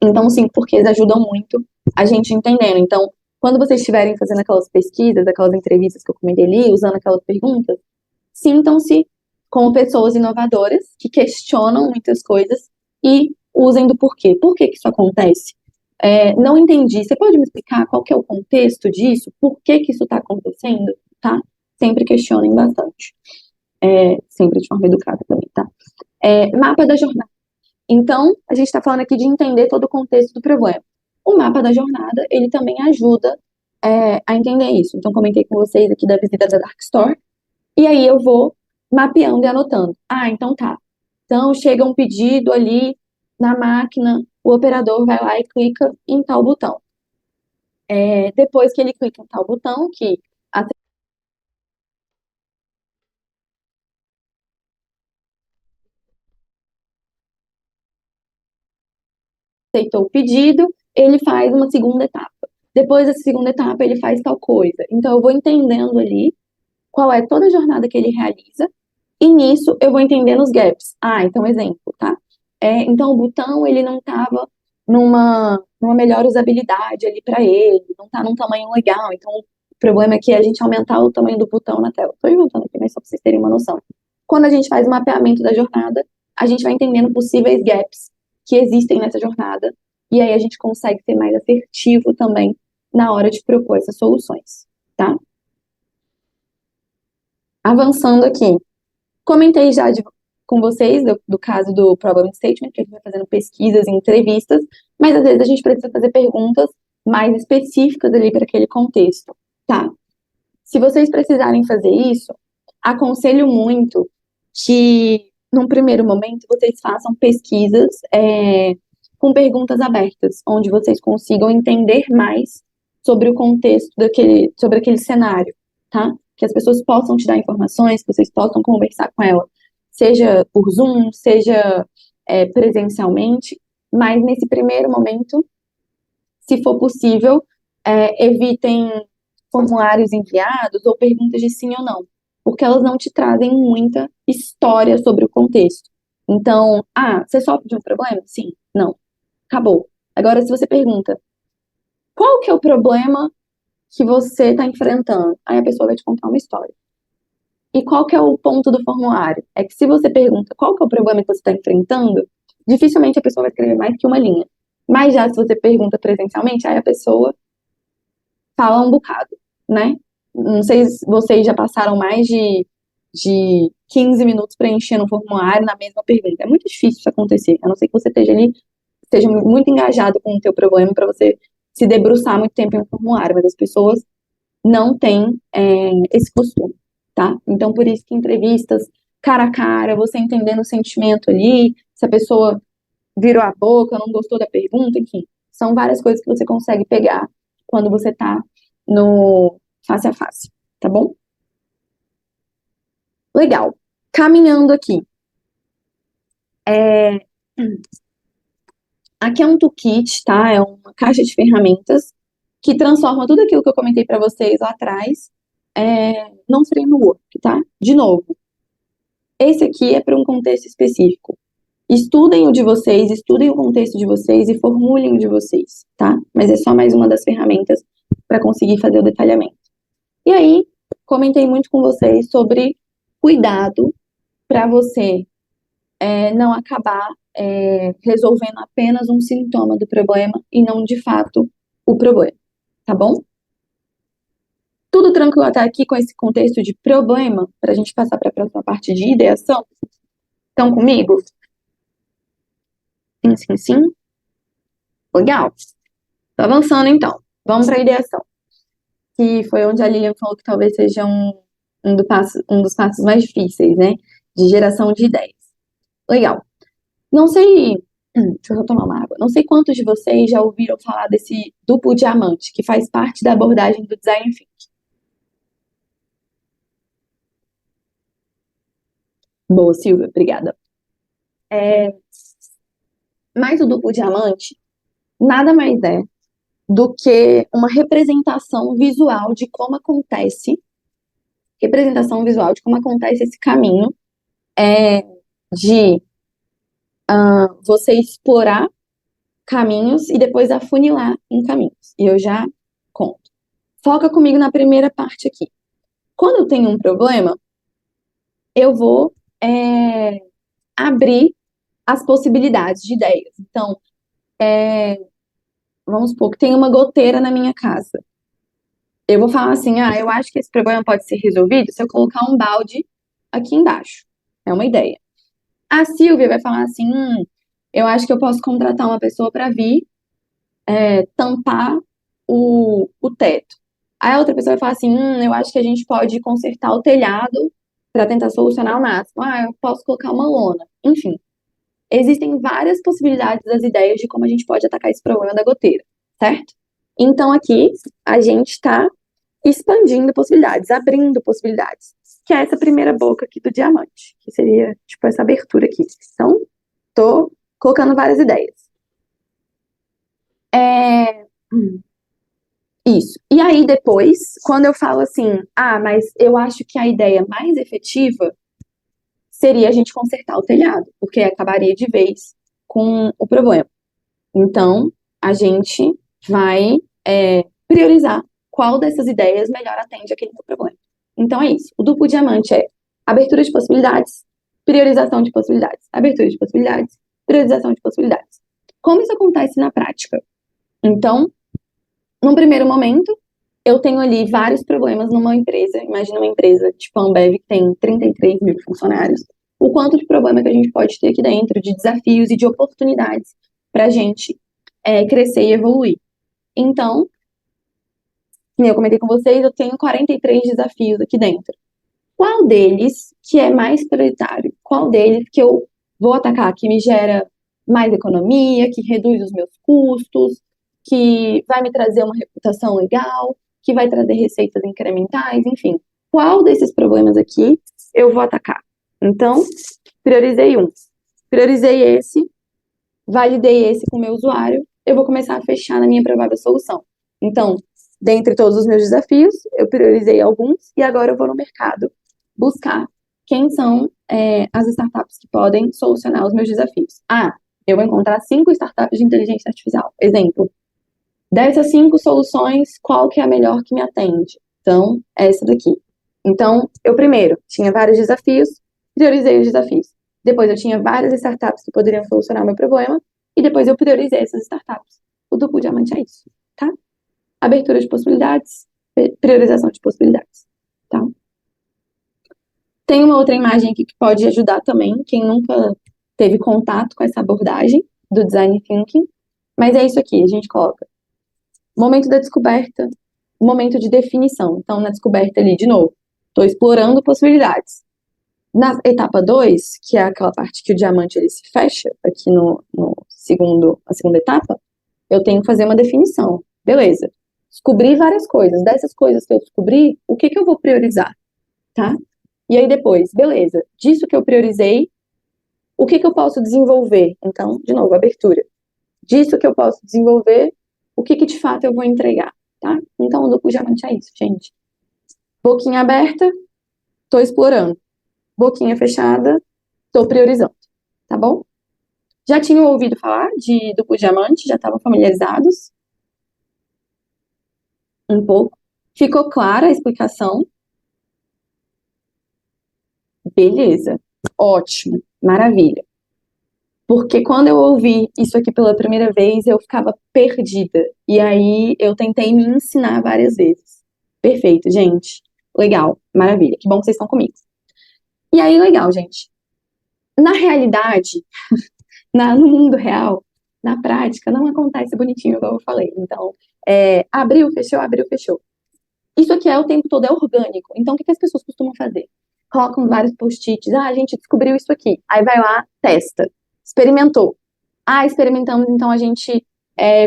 Então, sim, porque eles ajudam muito a gente entendendo. Então, quando vocês estiverem fazendo aquelas pesquisas, aquelas entrevistas que eu comentei ali, usando aquelas perguntas, sintam-se como pessoas inovadoras que questionam muitas coisas e usem do porquê. Por que isso acontece? Não entendi. Você pode me explicar qual que é o contexto disso? Por que isso está acontecendo? Tá? Sempre questionem bastante. Sempre de forma educada também, tá? Mapa da jornada. Então, a gente está falando aqui de entender todo o contexto do problema. O mapa da jornada, ele também ajuda a entender isso. Então, comentei com vocês aqui da visita da Dark Store, e aí eu vou mapeando e anotando. Ah, então tá. Então, chega um pedido ali na máquina, o operador vai lá e clica em tal botão. Depois que ele clica em tal botão, que aceitou o pedido, ele faz uma segunda etapa. Depois dessa segunda etapa, ele faz tal coisa. Então, eu vou entendendo ali qual é toda a jornada que ele realiza, e nisso eu vou entendendo os gaps. Ah, então, exemplo, tá? Então, o botão, ele não estava numa melhor usabilidade ali para ele, não está num tamanho legal. Então, o problema é que a gente aumentar o tamanho do botão na tela. Estou inventando aqui, mas só para vocês terem uma noção. Quando a gente faz o mapeamento da jornada, a gente vai entendendo possíveis gaps que existem nessa jornada, e aí a gente consegue ser mais assertivo também na hora de propor essas soluções, tá? Avançando aqui, comentei já com vocês do caso do Problem Statement, que a gente vai fazendo pesquisas e entrevistas, mas às vezes a gente precisa fazer perguntas mais específicas ali para aquele contexto, tá? Se vocês precisarem fazer isso, aconselho muito que, num primeiro momento, vocês façam pesquisas com perguntas abertas, onde vocês consigam entender mais sobre o contexto sobre aquele cenário, tá? Que as pessoas possam te dar informações, que vocês possam conversar com ela, seja por Zoom, seja presencialmente, mas nesse primeiro momento, se for possível, evitem formulários enviados ou perguntas de sim ou não, porque elas não te trazem muita história sobre o contexto. Então, você sofre de um problema? Sim, não, acabou. Agora, se você pergunta, qual que é o problema que você está enfrentando? Aí a pessoa vai te contar uma história. E qual que é o ponto do formulário? É que se você pergunta qual que é o problema que você está enfrentando, dificilmente a pessoa vai escrever mais que uma linha. Mas já se você pergunta presencialmente, aí a pessoa fala um bocado, né? Não sei se vocês já passaram mais de 15 minutos preenchendo um formulário na mesma pergunta. É muito difícil isso acontecer, a não ser que você esteja muito engajado com o teu problema para você se debruçar muito tempo em um formulário, mas as pessoas não têm esse costume, tá? Então, por isso que entrevistas cara a cara, você entendendo o sentimento ali, se a pessoa virou a boca, não gostou da pergunta, enfim, são várias coisas que você consegue pegar quando você tá no face a face, tá bom? Legal. Caminhando aqui. Aqui é um toolkit, tá? É uma caixa de ferramentas que transforma tudo aquilo que eu comentei para vocês lá atrás num framework, tá? De novo, esse aqui é para um contexto específico. Estudem o de vocês, estudem o contexto de vocês e formulem o de vocês, tá? Mas é só mais uma das ferramentas para conseguir fazer o detalhamento. E aí, comentei muito com vocês sobre cuidado para você não acabar resolvendo apenas um sintoma do problema e não, de fato, o problema, tá bom? Tudo tranquilo até aqui com esse contexto de problema, para a gente passar para a próxima parte de ideação? Estão comigo? Sim, sim, sim. Legal. Tô avançando, então. Vamos para a ideação, que foi onde a Lilian falou que talvez seja um dos passos mais difíceis, né? De geração de ideias. Legal. Não sei, deixa eu só tomar uma água. Não sei quantos de vocês já ouviram falar desse duplo diamante, que faz parte da abordagem do Design Thinking. Boa, Silvia, obrigada. Mas o duplo diamante nada mais é do que uma representação visual de como acontece esse caminho de você explorar caminhos e depois afunilar em caminhos. E eu já conto. Foca comigo na primeira parte aqui. Quando eu tenho um problema, eu vou abrir as possibilidades de ideias. Então, vamos supor que tem uma goteira na minha casa. Eu vou falar assim, eu acho que esse problema pode ser resolvido se eu colocar um balde aqui embaixo. É uma ideia. A Silvia vai falar assim, eu acho que eu posso contratar uma pessoa para vir tampar o teto. Aí a outra pessoa vai falar assim, eu acho que a gente pode consertar o telhado para tentar solucionar o máximo. Ah, eu posso colocar uma lona. Enfim, existem várias possibilidades das ideias de como a gente pode atacar esse problema da goteira, certo? Então aqui a gente está expandindo possibilidades, abrindo possibilidades, que é essa primeira boca aqui do diamante, que seria tipo essa abertura aqui. Então, tô colocando várias ideias. Isso. E aí depois, quando eu falo assim, mas eu acho que a ideia mais efetiva seria a gente consertar o telhado, porque acabaria de vez com o problema. Então, a gente vai priorizar qual dessas ideias melhor atende aquele problema. Então é isso. O duplo diamante é abertura de possibilidades, priorização de possibilidades. Abertura de possibilidades, priorização de possibilidades. Como isso acontece na prática? Então, num primeiro momento, eu tenho ali vários problemas numa empresa. Imagina uma empresa tipo a Ambev, que tem 33 mil funcionários. O quanto de problema que a gente pode ter aqui dentro, de desafios e de oportunidades para a gente crescer e evoluir. Então, como eu comentei com vocês, eu tenho 43 desafios aqui dentro. Qual deles que é mais prioritário? Qual deles que eu vou atacar, que me gera mais economia, que reduz os meus custos, que vai me trazer uma reputação legal, que vai trazer receitas incrementais, enfim. Qual desses problemas aqui eu vou atacar? Então, priorizei um. Priorizei esse, validei esse com o meu usuário, eu vou começar a fechar na minha provável solução. Então, dentre todos os meus desafios, eu priorizei alguns e agora eu vou no mercado buscar quem são as startups que podem solucionar os meus desafios. Eu vou encontrar 5 startups de inteligência artificial. Exemplo, dessas 5 soluções, qual que é a melhor que me atende? Então, é essa daqui. Então, eu primeiro tinha vários desafios, priorizei os desafios. Depois eu tinha várias startups que poderiam solucionar o meu problema, e depois eu priorizei essas startups. O duplo diamante é isso, tá? Abertura de possibilidades, priorização de possibilidades, tá? Tem uma outra imagem aqui que pode ajudar também, quem nunca teve contato com essa abordagem do Design Thinking, mas é isso aqui, a gente coloca momento da descoberta, momento de definição. Então, na descoberta ali, de novo, estou explorando possibilidades. Na etapa 2, que é aquela parte que o diamante ele se fecha, aqui a segunda etapa, eu tenho que fazer uma definição. Beleza. Descobri várias coisas. Dessas coisas que eu descobri, o que eu vou priorizar? Tá? E aí depois, beleza. Disso que eu priorizei, o que eu posso desenvolver? Então, de novo, abertura. Disso que eu posso desenvolver, o que de fato eu vou entregar? Tá? Então, o duplo diamante é isso, gente. Boquinha aberta, tô explorando. Boquinha fechada, tô priorizando. Tá bom? Já tinham ouvido falar de duplo diamante? Já estavam familiarizados? Um pouco. Ficou clara a explicação? Beleza. Ótimo. Maravilha. Porque quando eu ouvi isso aqui pela primeira vez, eu ficava perdida. E aí eu tentei me ensinar várias vezes. Perfeito, gente. Legal. Maravilha. Que bom que vocês estão comigo. E aí, legal, gente. Na realidade, no mundo real, na prática, não acontece bonitinho, como eu falei. Então, abriu, fechou. Isso aqui o tempo todo é orgânico. Então, o que as pessoas costumam fazer? Colocam vários post-its. A gente descobriu isso aqui. Aí vai lá, testa. Experimentou. Experimentamos, então a gente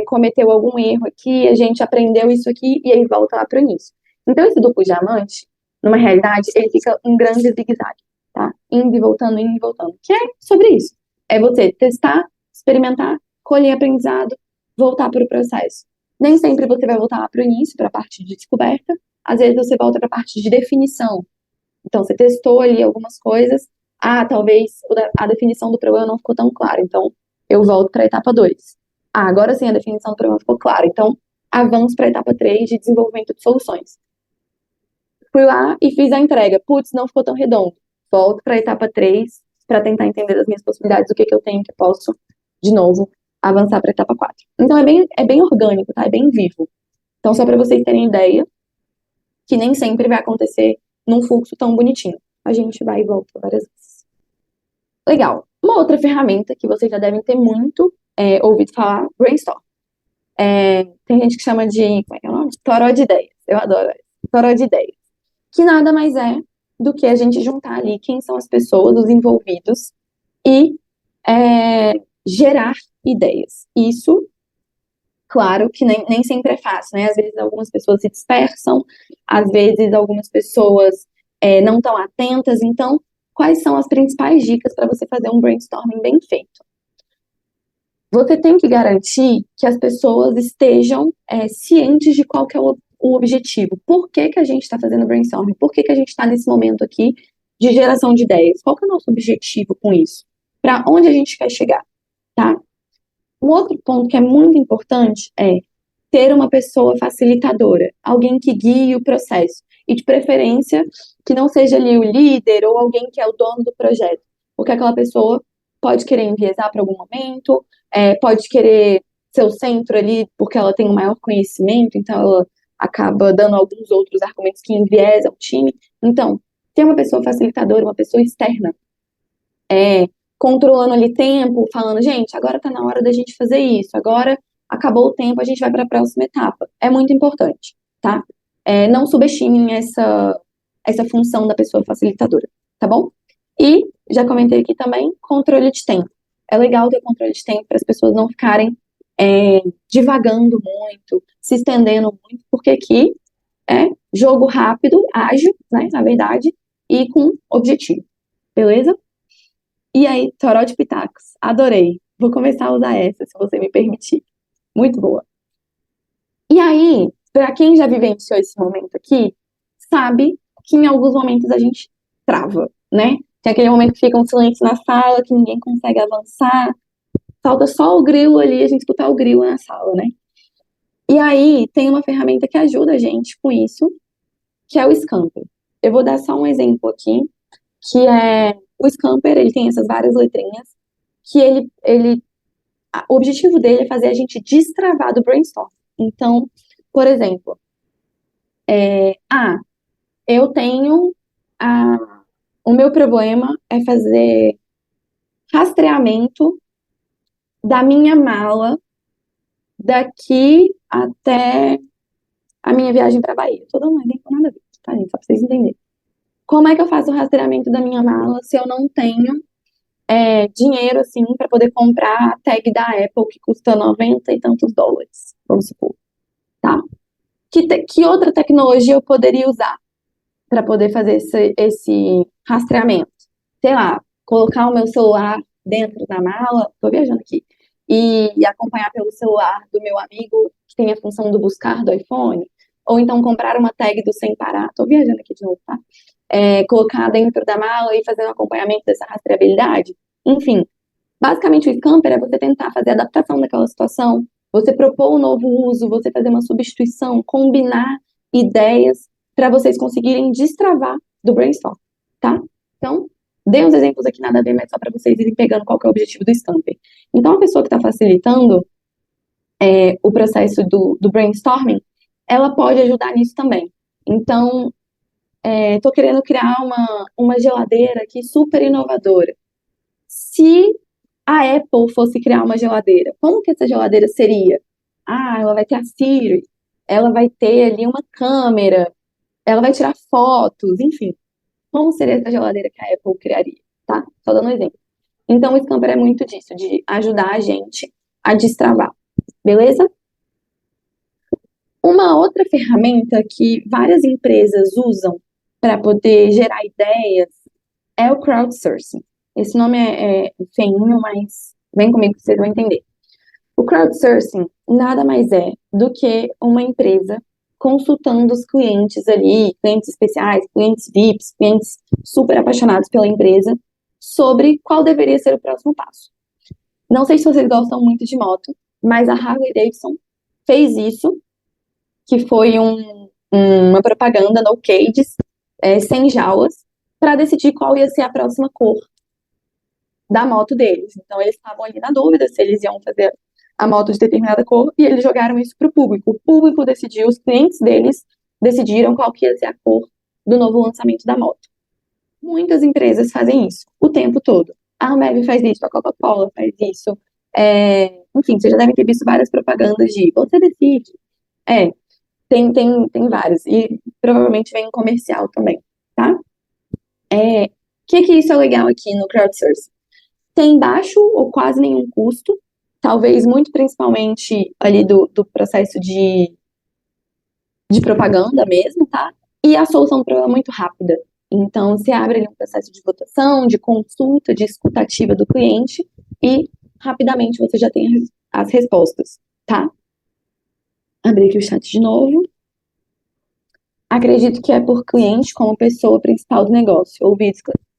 cometeu algum erro aqui, a gente aprendeu isso aqui, e aí volta lá para o início. Então, esse duplo diamante, numa realidade, ele fica um grande zigue-zague, tá? Indo e voltando, que é sobre isso. É você testar, experimentar, colher aprendizado, voltar para o processo. Nem sempre você vai voltar lá para o início, para a parte de descoberta, às vezes você volta para a parte de definição. Então, você testou ali algumas coisas, talvez a definição do problema não ficou tão clara, então eu volto para a etapa 2. Agora sim a definição do problema ficou clara, então avanço para a etapa 3 de desenvolvimento de soluções. Fui lá e fiz a entrega, putz, não ficou tão redondo. Volto para a etapa 3 para tentar entender as minhas possibilidades, o que eu tenho que posso, de novo, avançar para a etapa 4. Então é bem orgânico, tá? É bem vivo. Então, só para vocês terem ideia, que nem sempre vai acontecer num fluxo tão bonitinho. A gente vai e volta várias vezes. Legal. Uma outra ferramenta que vocês já devem ter muito ouvido falar, Brainstorm. Tem gente que chama de, como é que é o nome? Toró de ideias. eu adoro essa. Toró de ideias. Que nada mais é do que a gente juntar ali quem são as pessoas, os envolvidos, e gerar ideias. Isso, claro, que nem sempre é fácil, né? Às vezes algumas pessoas se dispersam, às vezes algumas pessoas não estão atentas. Então, quais são as principais dicas para você fazer um brainstorming bem feito? Você tem que garantir que as pessoas estejam cientes de qual que é o objetivo. Por que que a gente está fazendo brainstorming? Por que que a gente está nesse momento aqui de geração de ideias? Qual que é o nosso objetivo com isso? Para onde a gente quer chegar, tá? Um outro ponto que é muito importante é ter uma pessoa facilitadora, alguém que guie o processo. E de preferência, que não seja ali o líder ou alguém que é o dono do projeto. Porque aquela pessoa pode querer enviesar para algum momento, pode querer ser o centro ali porque ela tem um maior conhecimento, então ela acaba dando alguns outros argumentos que enviesam o time. Então, ter uma pessoa facilitadora, uma pessoa externa, controlando ali tempo, falando, gente, agora está na hora da gente fazer isso, agora acabou o tempo, a gente vai para a próxima etapa. É muito importante, tá? Não subestimem essa função da pessoa facilitadora, tá bom? E, já comentei aqui também, controle de tempo. É legal ter controle de tempo para as pessoas não ficarem divagando muito, se estendendo muito, porque aqui é jogo rápido, ágil, né, na verdade, e com objetivo, beleza? E aí, toró de pitacos, adorei. Vou começar a usar essa, se você me permitir. Muito boa. E aí, para quem já vivenciou esse momento aqui, sabe que em alguns momentos a gente trava, né? Tem aquele momento que fica um silêncio na sala, que ninguém consegue avançar, falta só o grilo ali, a gente escutar o grilo na sala, né? E aí, tem uma ferramenta que ajuda a gente com isso, que é o Scamper. Eu vou dar só um exemplo aqui, que é o Scamper, ele tem essas várias letrinhas, que o objetivo dele é fazer a gente destravar do brainstorm. Então, por exemplo, eu tenho o meu problema é fazer rastreamento da minha mala daqui até a minha viagem para Bahia. Tô dando um exemplo nada a ver, tá, gente? Só para vocês entenderem. Como é que eu faço o rastreamento da minha mala se eu não tenho dinheiro, assim, para poder comprar a tag da Apple, que custa 90 e tantos dólares, vamos supor, tá? Que outra tecnologia eu poderia usar para poder fazer esse rastreamento? Sei lá, colocar o meu celular dentro da mala, tô viajando aqui, e acompanhar pelo celular do meu amigo que tem a função do buscar do iPhone, ou então comprar uma tag do Sem Parar, tô viajando aqui de novo, tá? Colocar dentro da mala e fazer um acompanhamento dessa rastreabilidade. Enfim, basicamente o Scamper é você tentar fazer a adaptação daquela situação, você propor um novo uso, você fazer uma substituição, combinar ideias para vocês conseguirem destravar do brainstorm, tá? Então, dei uns exemplos aqui, nada a ver, mas só para vocês irem pegando qual que é o objetivo do Scamper. Então, a pessoa que está facilitando o processo do brainstorming, ela pode ajudar nisso também. Então, tô querendo criar uma geladeira aqui super inovadora. Se a Apple fosse criar uma geladeira, como que essa geladeira seria? Ela vai ter a Siri, ela vai ter ali uma câmera, ela vai tirar fotos, enfim. Como seria essa geladeira que a Apple criaria, tá? Só dando um exemplo. Então, o Scamper é muito disso, de ajudar a gente a destravar, beleza? Uma outra ferramenta que várias empresas usam para poder gerar ideias é o crowdsourcing. Esse nome é feinho, mas vem comigo que vocês vão entender. O crowdsourcing nada mais é do que uma empresa consultando os clientes ali, clientes especiais, clientes VIPs, clientes super apaixonados pela empresa, sobre qual deveria ser o próximo passo. Não sei se vocês gostam muito de moto, mas a Harley Davidson fez isso, que foi uma propaganda no cages, sem jaulas, para decidir qual ia ser a próxima cor da moto deles. Então, eles estavam ali na dúvida se eles iam fazer a moto de determinada cor, e eles jogaram isso para o público. O público decidiu, os clientes deles decidiram qual que ia ser a cor do novo lançamento da moto. Muitas empresas fazem isso o tempo todo. A Ambev faz isso, a Coca-Cola faz isso. Enfim, vocês já devem ter visto várias propagandas de você decide. Tem vários. E provavelmente vem em comercial também, tá? Que isso é legal aqui no crowdsourcing? Tem baixo ou quase nenhum custo, talvez muito principalmente ali do processo de propaganda mesmo, tá? E a solução do problema é muito rápida. Então, você abre ali um processo de votação, de consulta, de escutativa do cliente e rapidamente você já tem as respostas, tá? Abrir aqui o chat de novo. Acredito que é por cliente como pessoa principal do negócio. Ouvir,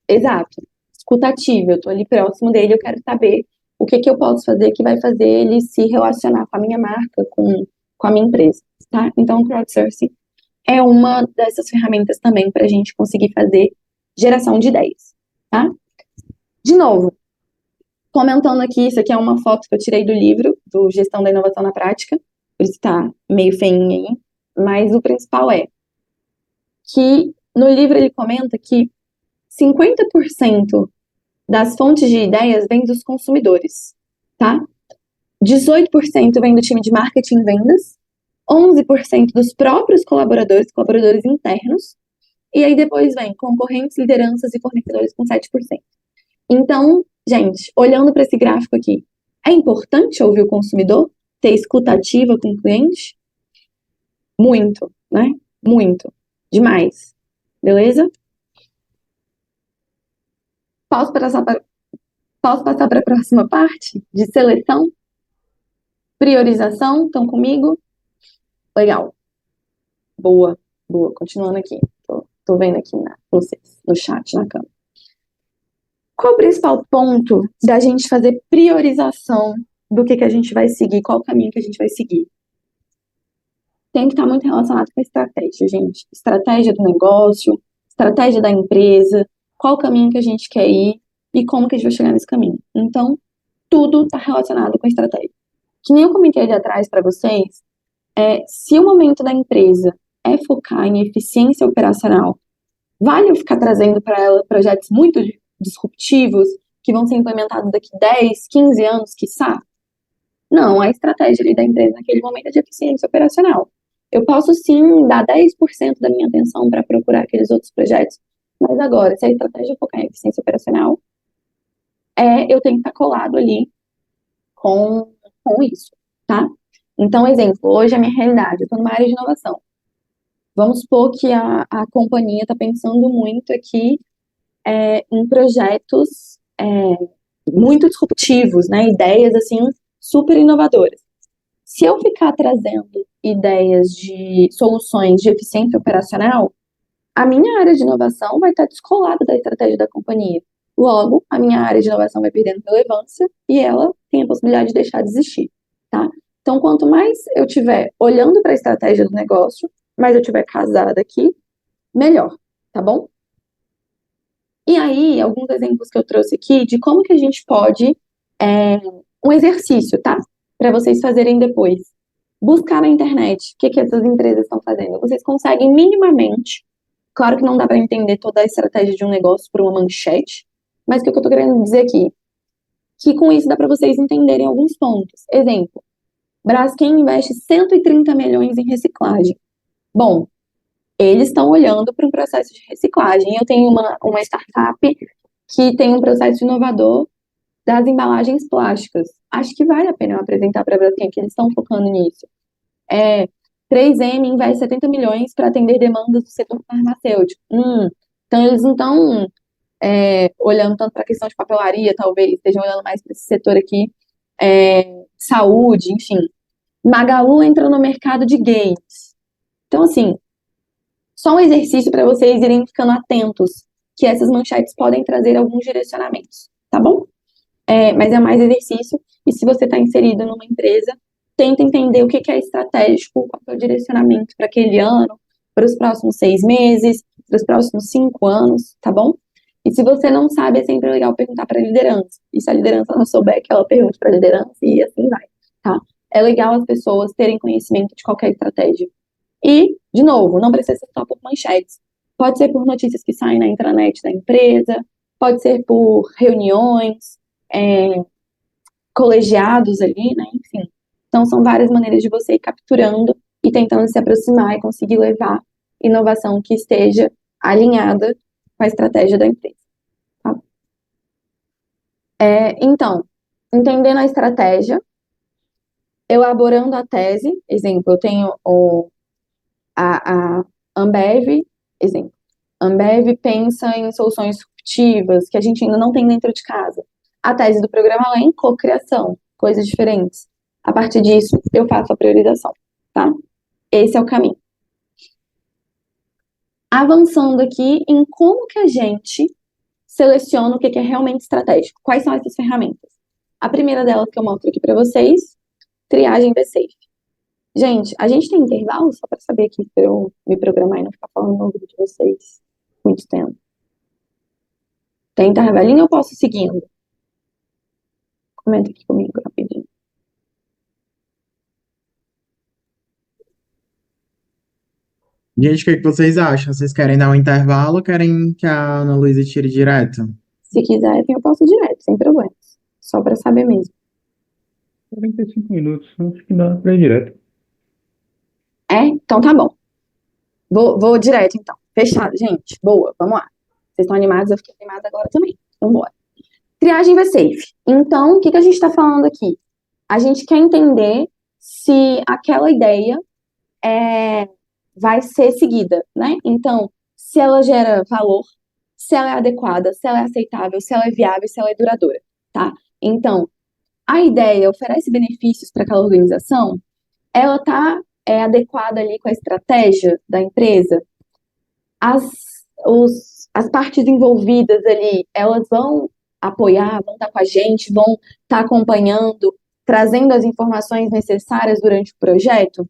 exato. Escutativa, eu tô ali próximo dele, eu quero saber o que eu posso fazer que vai fazer ele se relacionar com a minha marca, com a minha empresa, tá? Então, o crowdsourcing é uma dessas ferramentas também para a gente conseguir fazer geração de ideias, tá? De novo, comentando aqui, isso aqui é uma foto que eu tirei do livro, do Gestão da Inovação na Prática, por isso tá meio feinho aí, mas o principal é que no livro ele comenta que 50% das fontes de ideias vêm dos consumidores, tá? 18% vem do time de marketing e vendas, 11% dos próprios colaboradores internos, e aí depois vem concorrentes, lideranças e fornecedores com 7%. Então, gente, olhando para esse gráfico aqui, é importante ouvir o consumidor, ter escuta ativa com o cliente? Muito, né? Muito. Demais. Beleza? Posso passar para a próxima parte de seleção? Priorização? Estão comigo? Legal. Boa. Continuando aqui. Tô vendo aqui vocês, no chat, na câmera. Qual o principal ponto da gente fazer priorização do que a gente vai seguir? Qual o caminho que a gente vai seguir? Tem que estar muito relacionado com a estratégia, gente. Estratégia do negócio, estratégia da empresa, qual o caminho que a gente quer ir e como que a gente vai chegar nesse caminho. Então, tudo está relacionado com a estratégia. Que nem eu comentei ali atrás para vocês, se o momento da empresa é focar em eficiência operacional, vale eu ficar trazendo para ela projetos muito disruptivos que vão ser implementados daqui 10, 15 anos, quiçá? Não, a estratégia ali da empresa naquele momento é de eficiência operacional. Eu posso sim dar 10% da minha atenção para procurar aqueles outros projetos, mas agora, se a estratégia focar em eficiência operacional, eu tenho que estar colado ali com isso, tá? Então, exemplo, hoje a minha realidade, eu estou numa área de inovação. Vamos supor que a companhia está pensando muito aqui em projetos muito disruptivos, né? Ideias, assim, super inovadoras. Se eu ficar trazendo ideias de soluções de eficiência operacional, a minha área de inovação vai estar descolada da estratégia da companhia. Logo, a minha área de inovação vai perdendo relevância e ela tem a possibilidade de deixar de existir, tá? Então, quanto mais eu estiver olhando para a estratégia do negócio, mais eu estiver casada aqui, melhor, tá bom? E aí, alguns exemplos que eu trouxe aqui de como que a gente pode, um exercício, tá? Para vocês fazerem depois. Buscar na internet o que essas empresas estão fazendo. Vocês conseguem minimamente, claro que não dá para entender toda a estratégia de um negócio por uma manchete, mas o que eu estou querendo dizer aqui? Que com isso dá para vocês entenderem alguns pontos. Exemplo, Braskem investe 130 milhões em reciclagem. Bom, eles estão olhando para um processo de reciclagem. Eu tenho uma startup que tem um processo inovador das embalagens plásticas. Acho que vale a pena eu apresentar para a Braskem que eles estão focando nisso. 3M investe 70 milhões para atender demandas do setor farmacêutico. Então, eles não estão olhando tanto para a questão de papelaria, talvez, estejam olhando mais para esse setor aqui, saúde, enfim. Magalu entra no mercado de games. Então, assim, só um exercício para vocês irem ficando atentos, que essas manchetes podem trazer alguns direcionamentos, tá bom? Mas é mais exercício, e se você está inserido numa empresa, tenta entender o que é estratégico, qual é o direcionamento para aquele ano, para os próximos 6 meses, para os próximos 5 anos, tá bom? E se você não sabe, é sempre legal perguntar para a liderança. E se a liderança não souber, que ela pergunte para a liderança e assim vai, tá? É legal as pessoas terem conhecimento de qualquer estratégia. E, de novo, não precisa ser só por manchetes. Pode ser por notícias que saem na intranet da empresa, pode ser por reuniões, colegiados ali, né? Enfim. Então, são várias maneiras de você ir capturando e tentando se aproximar e conseguir levar inovação que esteja alinhada com a estratégia da empresa. Tá? Então, entendendo a estratégia, elaborando a tese, exemplo, eu tenho a Ambev, exemplo. Ambev pensa em soluções disruptivas que a gente ainda não tem dentro de casa. A tese do programa ela é em cocriação, coisas diferentes. A partir disso, eu faço a priorização, tá? Esse é o caminho. Avançando aqui em como que a gente seleciona o que é realmente estratégico. Quais são essas ferramentas? A primeira delas que eu mostro aqui para vocês, triagem V-Safe. Gente, a gente tem intervalo só para saber aqui, para eu me programar e não ficar falando no ouvido de vocês muito tempo. Tem intervalinho ou eu posso ir seguindo? Comenta aqui comigo rapidinho. Gente, o que que vocês acham? Vocês querem dar um intervalo ou querem que a Ana Luísa tire direto? Se quiser, eu posso direto, sem problemas. Só para saber mesmo. 45 minutos, acho que dá pra ir direto. Então tá bom. Vou direto, então. Fechado, gente. Boa, vamos lá. Vocês estão animados? Eu fiquei animada agora também. Então, bora. Triagem V-Safe. Então, o que a gente está falando aqui? A gente quer entender se aquela ideia vai ser seguida, né? Então, se ela gera valor, se ela é adequada, se ela é aceitável, se ela é viável, se ela é duradoura, tá? Então, a ideia oferece benefícios para aquela organização, ela está adequada ali com a estratégia da empresa, as partes envolvidas ali, elas vão apoiar, vão estar com a gente, vão estar acompanhando, trazendo as informações necessárias durante o projeto?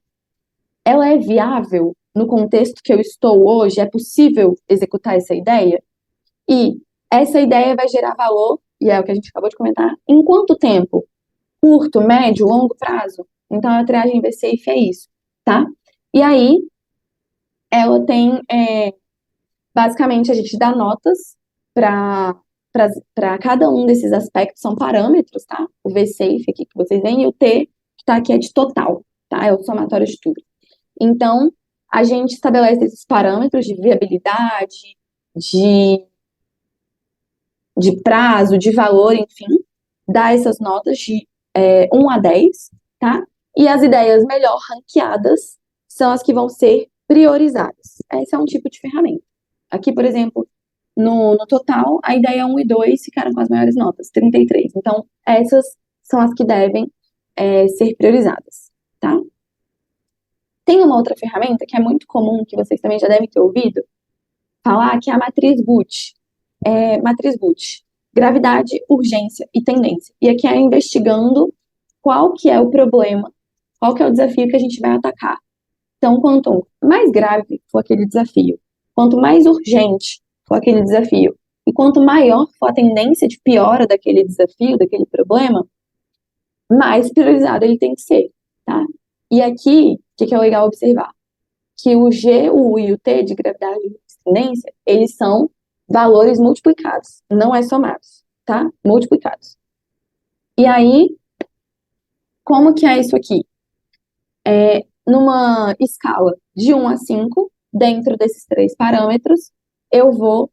Ela é viável no contexto que eu estou hoje? É possível executar essa ideia? E essa ideia vai gerar valor, e é o que a gente acabou de comentar, em quanto tempo? Curto, médio, longo prazo? Então, a triagem V-Safe é isso, tá? E aí, ela tem, basicamente, a gente dá notas para cada um desses aspectos, são parâmetros, tá? O V-Safe aqui que vocês veem, e o T, que está aqui, é de total, tá? É o somatório de tudo. Então, a gente estabelece esses parâmetros de viabilidade, de prazo, de valor, enfim, dá essas notas de 1 a 10, tá? E as ideias melhor ranqueadas são as que vão ser priorizadas. Esse é um tipo de ferramenta. Aqui, por exemplo, no total, a ideia 1 e 2 ficaram com as maiores notas, 33. Então, essas são as que devem ser priorizadas, tá? Tem uma outra ferramenta que é muito comum, que vocês também já devem ter ouvido falar, que é a matriz Boot. Matriz Boot, gravidade, urgência e tendência. E aqui é investigando qual que é o problema, qual que é o desafio que a gente vai atacar. Então, quanto mais grave for aquele desafio, quanto mais urgente for aquele desafio, e quanto maior for a tendência de piora daquele desafio, daquele problema, mais priorizado ele tem que ser, tá? E aqui, o que é legal observar? Que o G, o U e o T de gravidade e tendência, eles são valores multiplicados, não é somados, tá? Multiplicados. E aí, como que é isso aqui? Numa escala de 1 a 5, dentro desses 3 parâmetros, eu vou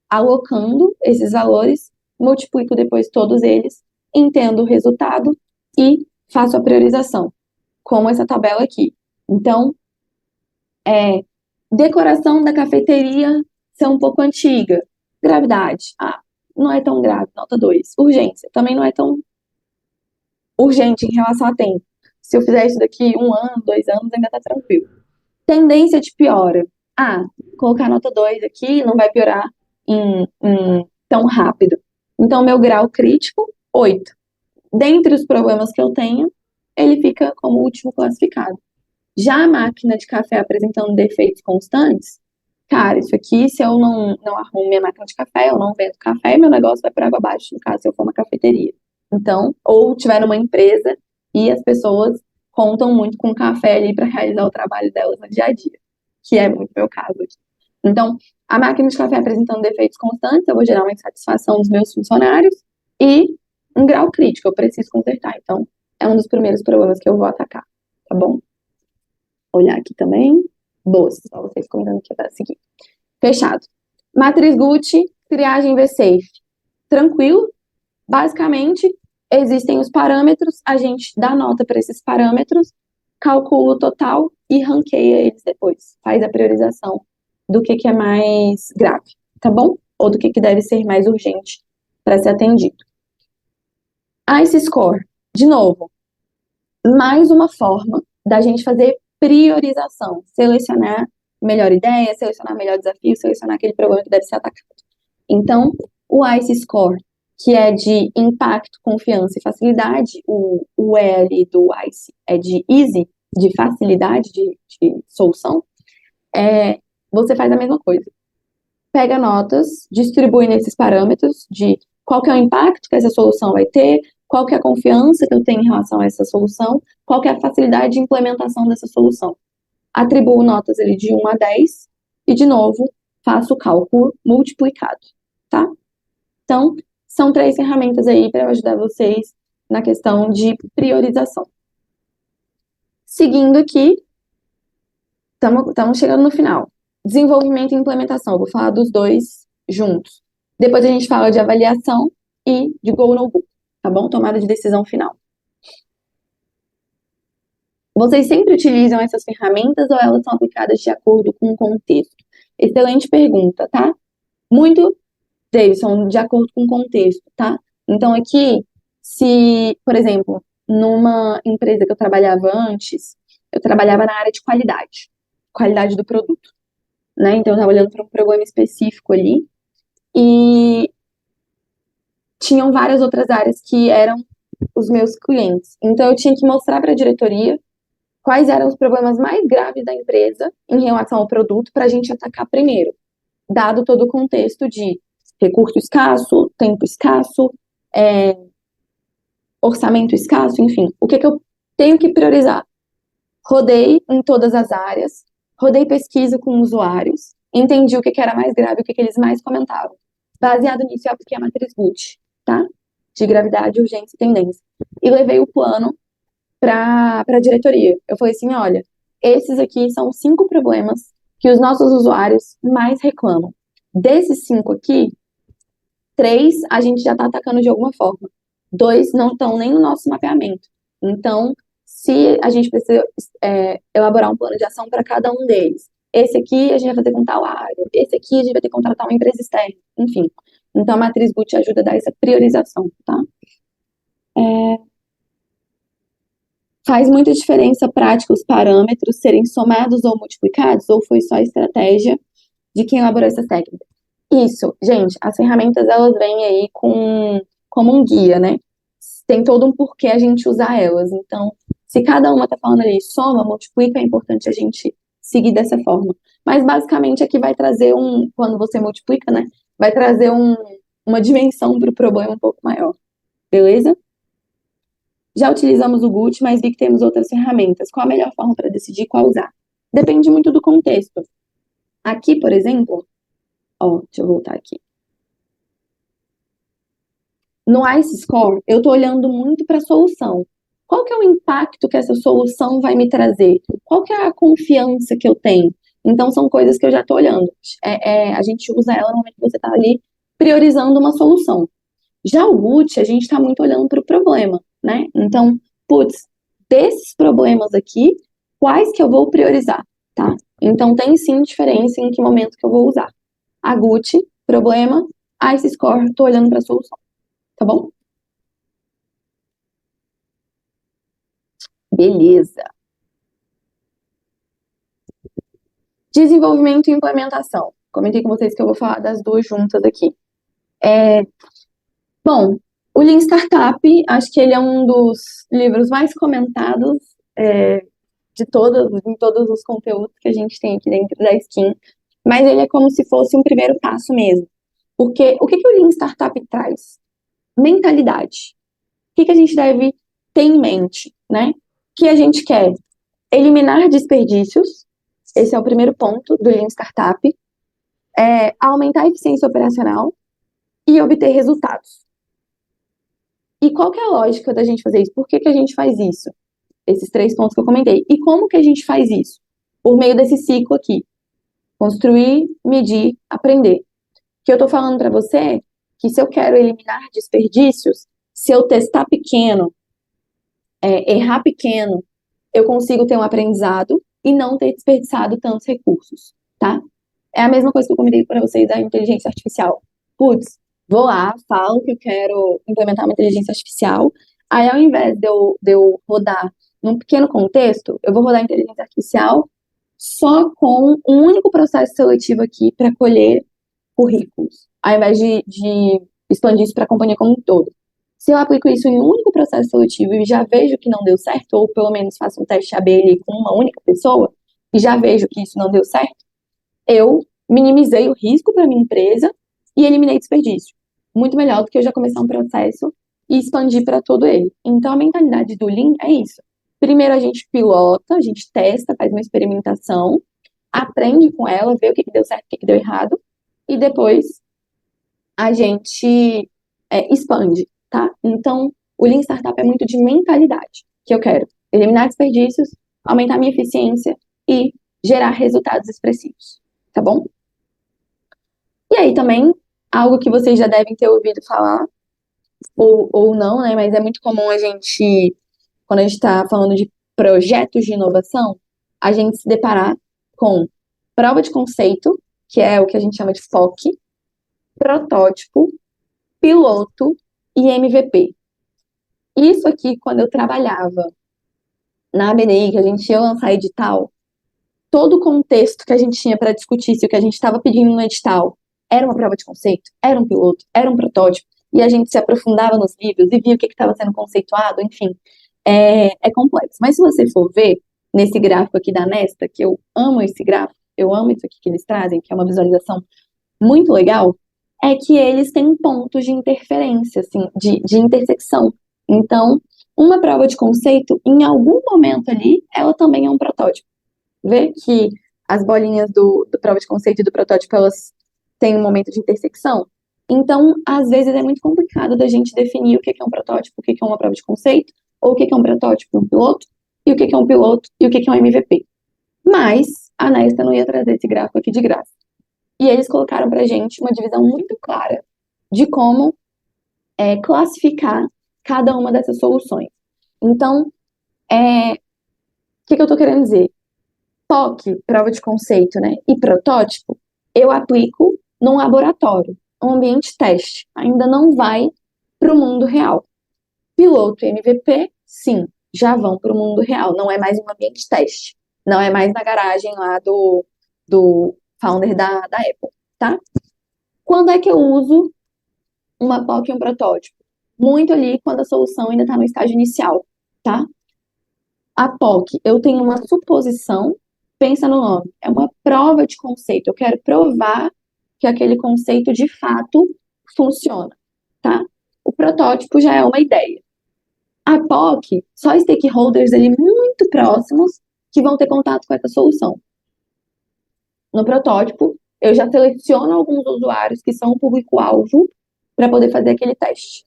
alocando esses valores, multiplico depois todos eles, entendo o resultado e faço a priorização, como essa tabela aqui. Então, decoração da cafeteria ser um pouco antiga. Gravidade, não é tão grave, nota 2. Urgência, também não é tão urgente em relação a tempo. Se eu fizer isso daqui 1 ano, 2 anos, ainda tá tranquilo. Tendência de piora. Colocar nota 2 aqui não vai piorar tão rápido. Então, meu grau crítico, 8. Dentre os problemas que eu tenho, ele fica como último classificado. Já a máquina de café apresentando defeitos constantes, cara, isso aqui, se eu não arrumo minha máquina de café, eu não vendo café, meu negócio vai por água abaixo, no caso, se eu for uma cafeteria. Então, ou tiver uma empresa e as pessoas contam muito com café ali para realizar o trabalho delas no dia a dia, que é muito meu caso aqui. Então, a máquina de café apresentando defeitos constantes, eu vou gerar uma insatisfação dos meus funcionários e um grau crítico, eu preciso consertar. Então, é um dos primeiros problemas que eu vou atacar, tá bom? olhar aqui também. Boa, só vocês comentando aqui para seguir. Fechado. Matriz Gucci, triagem V-Safe. Tranquilo? Basicamente, existem os parâmetros, a gente dá nota para esses parâmetros, calcula o total e ranqueia eles depois. Faz a priorização do que é mais grave, tá bom? Ou do que deve ser mais urgente para ser atendido. ICE Score, de novo, mais uma forma da gente fazer priorização, selecionar melhor ideia, selecionar melhor desafio, selecionar aquele problema que deve ser atacado. Então, o ICE Score, que é de impacto, confiança e facilidade, o E ali do ICE é de easy, de facilidade de solução, você faz a mesma coisa. Pega notas, distribui nesses parâmetros de qual que é o impacto que essa solução vai ter, qual que é a confiança que eu tenho em relação a essa solução, qual que é a facilidade de implementação dessa solução. Atribuo notas ali de 1 a 10 e, de novo, faço o cálculo multiplicado, tá? Então, são 3 ferramentas aí para ajudar vocês na questão de priorização. Seguindo aqui, estamos chegando no final. Desenvolvimento e implementação, eu vou falar dos dois juntos. Depois a gente fala de avaliação e de go no go, tá bom? Tomada de decisão final. Vocês sempre utilizam essas ferramentas ou elas são aplicadas de acordo com o contexto? Excelente pergunta, tá? Muito, Davidson, de acordo com o contexto, tá? Então aqui, se, por exemplo, numa empresa que eu trabalhava antes, eu trabalhava na área de qualidade do produto, né? Então eu estava olhando para um programa específico ali e tinham várias outras áreas que eram os meus clientes. Então eu tinha que mostrar para a diretoria quais eram os problemas mais graves da empresa em relação ao produto para a gente atacar primeiro, dado todo o contexto de recurso escasso, tempo escasso, orçamento escasso, enfim. O que eu tenho que priorizar? Rodei em todas as áreas, rodei pesquisa com usuários, entendi o que era mais grave, o que eles mais comentavam. Baseado nisso, eu apliquei a matriz Gucci, tá? De gravidade, urgência e tendência. E levei o plano para a diretoria. Eu falei assim, olha, esses aqui são 5 problemas que os nossos usuários mais reclamam. Desses 5 aqui, 3 a gente já está atacando de alguma forma. 2 não estão nem no nosso mapeamento. Então, se a gente precisa elaborar um plano de ação para cada um deles, esse aqui a gente vai fazer com tal área, esse aqui a gente vai ter que contratar uma empresa externa, enfim. Então, a matriz Gucci ajuda a dar essa priorização, tá? Faz muita diferença prática os parâmetros serem somados ou multiplicados, ou foi só a estratégia de quem elaborou essa técnica? Isso, gente, as ferramentas elas vêm aí como um guia, né? Tem todo um porquê a gente usar elas. Então, se cada uma tá falando ali soma, multiplica, é importante a gente seguir dessa forma. Mas basicamente aqui vai trazer quando você multiplica, né? Vai trazer uma dimensão para o problema um pouco maior. Beleza? Já utilizamos o Gucci, mas vi que temos outras ferramentas. Qual a melhor forma para decidir qual usar? Depende muito do contexto. Aqui, por exemplo, deixa eu voltar aqui. No ICE Score, eu estou olhando muito para a solução. Qual que é o impacto que essa solução vai me trazer? Qual que é a confiança que eu tenho? Então, são coisas que eu já estou olhando. A gente usa ela no momento que você está ali priorizando uma solução. Já o Gucci, a gente está muito olhando para o problema, né? Então, desses problemas aqui, quais que eu vou priorizar, tá? Então, tem sim diferença em que momento que eu vou usar. A Gucci, problema, ICE Score, estou olhando para a solução, tá bom? Beleza. Desenvolvimento e implementação. Comentei com vocês que eu vou falar das duas juntas aqui. Bom, o Lean Startup, acho que ele é um dos livros mais comentados em todos os conteúdos que a gente tem aqui dentro da Skin, mas ele é como se fosse um primeiro passo mesmo. Porque o que o Lean Startup traz? Mentalidade. O que a gente deve ter em mente, né? Que a gente quer eliminar desperdícios, esse é o primeiro ponto do Lean Startup, aumentar a eficiência operacional e obter resultados. E qual que é a lógica da gente fazer isso? Por que a gente faz isso? Esses 3 pontos que eu comentei. E como que a gente faz isso? Por meio desse ciclo aqui. Construir, medir, aprender. Que eu tô falando para você que se eu quero eliminar desperdícios, se eu testar pequeno, errar pequeno, eu consigo ter um aprendizado e não ter desperdiçado tantos recursos, tá? É a mesma coisa que eu comentei para vocês da inteligência artificial. Putz, vou lá, falo que eu quero implementar uma inteligência artificial, aí ao invés de eu rodar num pequeno contexto, eu vou rodar a inteligência artificial só com um único processo seletivo aqui para colher currículos, ao invés de expandir isso para a companhia como um todo. Se eu aplico isso em um único processo seletivo e já vejo que não deu certo, ou pelo menos faço um teste AB ali com uma única pessoa, e já vejo que isso não deu certo, eu minimizei o risco para minha empresa e eliminei desperdício. Muito melhor do que eu já começar um processo e expandir para todo ele. Então, a mentalidade do Lean é isso. Primeiro, a gente pilota, a gente testa, faz uma experimentação, aprende com ela, vê o que deu certo, o que deu errado, e depois a gente expande, tá? Então, o Lean Startup é muito de mentalidade, que eu quero eliminar desperdícios, aumentar minha eficiência e gerar resultados expressivos, tá bom? E aí também, algo que vocês já devem ter ouvido falar, ou não, né? Mas é muito comum a gente, quando a gente está falando de projetos de inovação, a gente se deparar com prova de conceito, que é o que a gente chama de POC, protótipo, piloto e MVP. Isso aqui, quando eu trabalhava na ABNI, que a gente ia lançar edital, todo o contexto que a gente tinha para discutir se o que a gente estava pedindo no edital era uma prova de conceito, era um piloto, era um protótipo, e a gente se aprofundava nos livros e via o que estava sendo conceituado, enfim, é complexo. Mas se você for ver nesse gráfico aqui da Nesta, que eu amo esse gráfico, eu amo isso aqui que eles trazem, que é uma visualização muito legal, é que eles têm pontos de interferência, assim, de intersecção. Então, uma prova de conceito, em algum momento ali, ela também é um protótipo. Vê que as bolinhas do prova de conceito e do protótipo, elas têm um momento de intersecção? Então, às vezes é muito complicado da gente definir o que é um protótipo, o que é uma prova de conceito, ou o que é um protótipo e um piloto, e o que é um piloto e o que é um MVP. Mas a Nesta não ia trazer esse gráfico aqui de graça. E eles colocaram pra gente uma divisão muito clara de como classificar cada uma dessas soluções. Então, o que eu tô querendo dizer? POC, prova de conceito, né, e protótipo, eu aplico num laboratório, um ambiente teste, ainda não vai para o mundo real. Piloto e MVP, sim, já vão para o mundo real, não é mais um ambiente teste, não é mais na garagem lá do founder da Apple, tá? Quando é que eu uso uma POC e um protótipo? Muito ali quando a solução ainda está no estágio inicial, tá? A POC, eu tenho uma suposição, pensa no nome, é uma prova de conceito. Eu quero provar que aquele conceito de fato funciona, tá? O protótipo já é uma ideia. A POC, só stakeholders ali muito próximos que vão ter contato com essa solução. No protótipo, eu já seleciono alguns usuários que são o público-alvo para poder fazer aquele teste.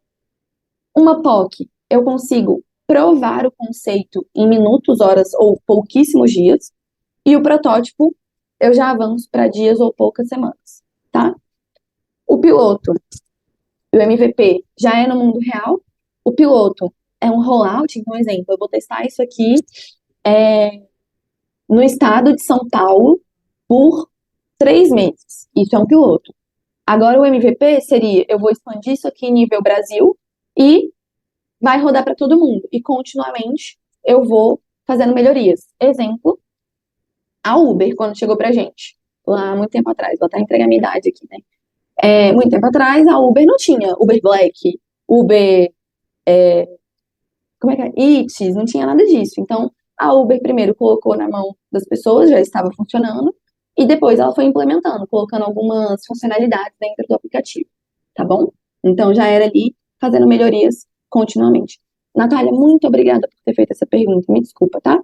Uma POC, eu consigo provar o conceito em minutos, horas ou pouquíssimos dias, e o protótipo eu já avanço para dias ou poucas semanas, tá? O piloto e o MVP já é no mundo real. O piloto é um rollout, então, exemplo, eu vou testar isso aqui no estado de São Paulo por 3 meses. Isso é um piloto. Agora, o MVP seria, eu vou expandir isso aqui em nível Brasil e vai rodar para todo mundo. E, continuamente, eu vou fazendo melhorias. Exemplo, a Uber, quando chegou pra gente, lá muito tempo atrás, vou até entregar a minha idade aqui, né? Muito tempo atrás, a Uber não tinha Uber Black, Uber, como é que é? Eats, não tinha nada disso. Então, a Uber primeiro colocou na mão das pessoas, já estava funcionando, e depois ela foi implementando, colocando algumas funcionalidades dentro do aplicativo, tá bom? Então, já era ali fazendo melhorias continuamente. Natália, muito obrigada por ter feito essa pergunta, me desculpa, tá?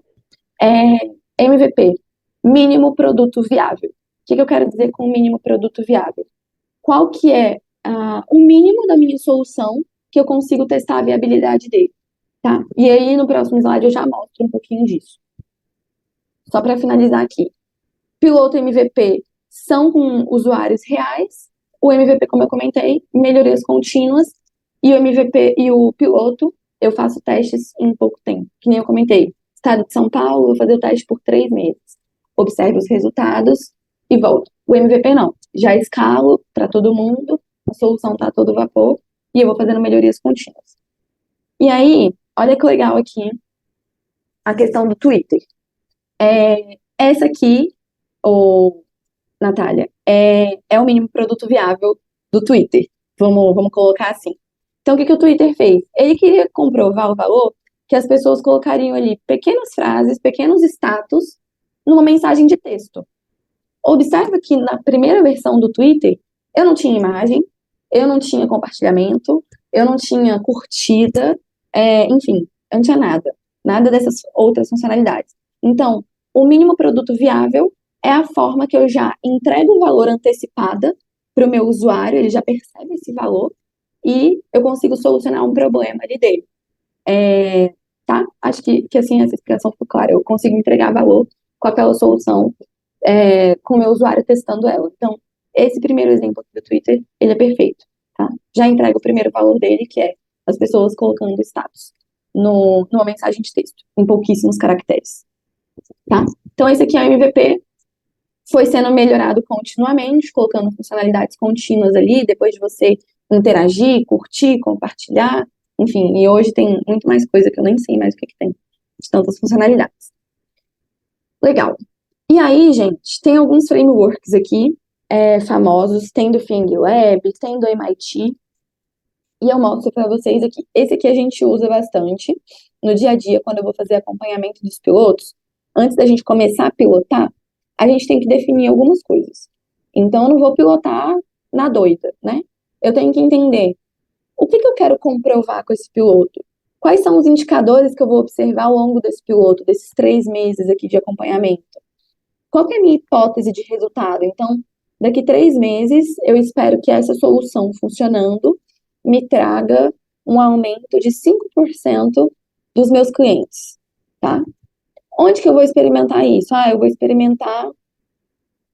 MVP, mínimo produto viável. O que eu quero dizer com mínimo produto viável? Qual que é o mínimo da minha solução que eu consigo testar a viabilidade dele? tá? E aí, no próximo slide, eu já mostro um pouquinho disso. Só para finalizar aqui. Piloto e MVP são com usuários reais. O MVP, como eu comentei, melhorias contínuas. E o MVP e o piloto, eu faço testes em pouco tempo. Que nem eu comentei. Estado de São Paulo, vou fazer o teste por 3 meses. Observo os resultados e volto. O MVP não. Já escalo para todo mundo, a solução está a todo vapor e eu vou fazendo melhorias contínuas. E aí, olha que legal aqui a questão do Twitter. Essa aqui, ô, Natália, é o mínimo produto viável do Twitter. Vamos colocar assim. Então, o que que o Twitter fez? Ele queria comprovar o valor que as pessoas colocariam ali pequenas frases, pequenos status, numa mensagem de texto. Observa que na primeira versão do Twitter, eu não tinha imagem, eu não tinha compartilhamento, eu não tinha curtida, enfim, eu não tinha nada. Nada dessas outras funcionalidades. Então, o mínimo produto viável é a forma que eu já entrego o valor antecipada para o meu usuário, ele já percebe esse valor e eu consigo solucionar um problema ali dele. Tá? Acho que assim essa explicação ficou clara. Eu consigo entregar valor com aquela solução com o meu usuário testando ela. Então, esse primeiro exemplo aqui do Twitter, ele é perfeito, tá? Já entrega o primeiro valor dele, que é as pessoas colocando status numa mensagem de texto, em pouquíssimos caracteres, tá? Então, esse aqui é o MVP, foi sendo melhorado continuamente, colocando funcionalidades contínuas ali, depois de você interagir, curtir, compartilhar, enfim, e hoje tem muito mais coisa que eu nem sei mais o que tem, de tantas funcionalidades. Legal. E aí, gente, tem alguns frameworks aqui, famosos, tem do Fing Lab, tem do MIT, e eu mostro para vocês aqui. Esse aqui a gente usa bastante no dia a dia, quando eu vou fazer acompanhamento dos pilotos. Antes da gente começar a pilotar, a gente tem que definir algumas coisas. Então, eu não vou pilotar na doida, né? Eu tenho que entender o que eu quero comprovar com esse piloto. Quais são os indicadores que eu vou observar ao longo desse piloto, desses 3 meses aqui de acompanhamento? Qual que é a minha hipótese de resultado? Então, daqui 3 meses, eu espero que essa solução funcionando me traga um aumento de 5% dos meus clientes, tá? Onde que eu vou experimentar isso? Eu vou experimentar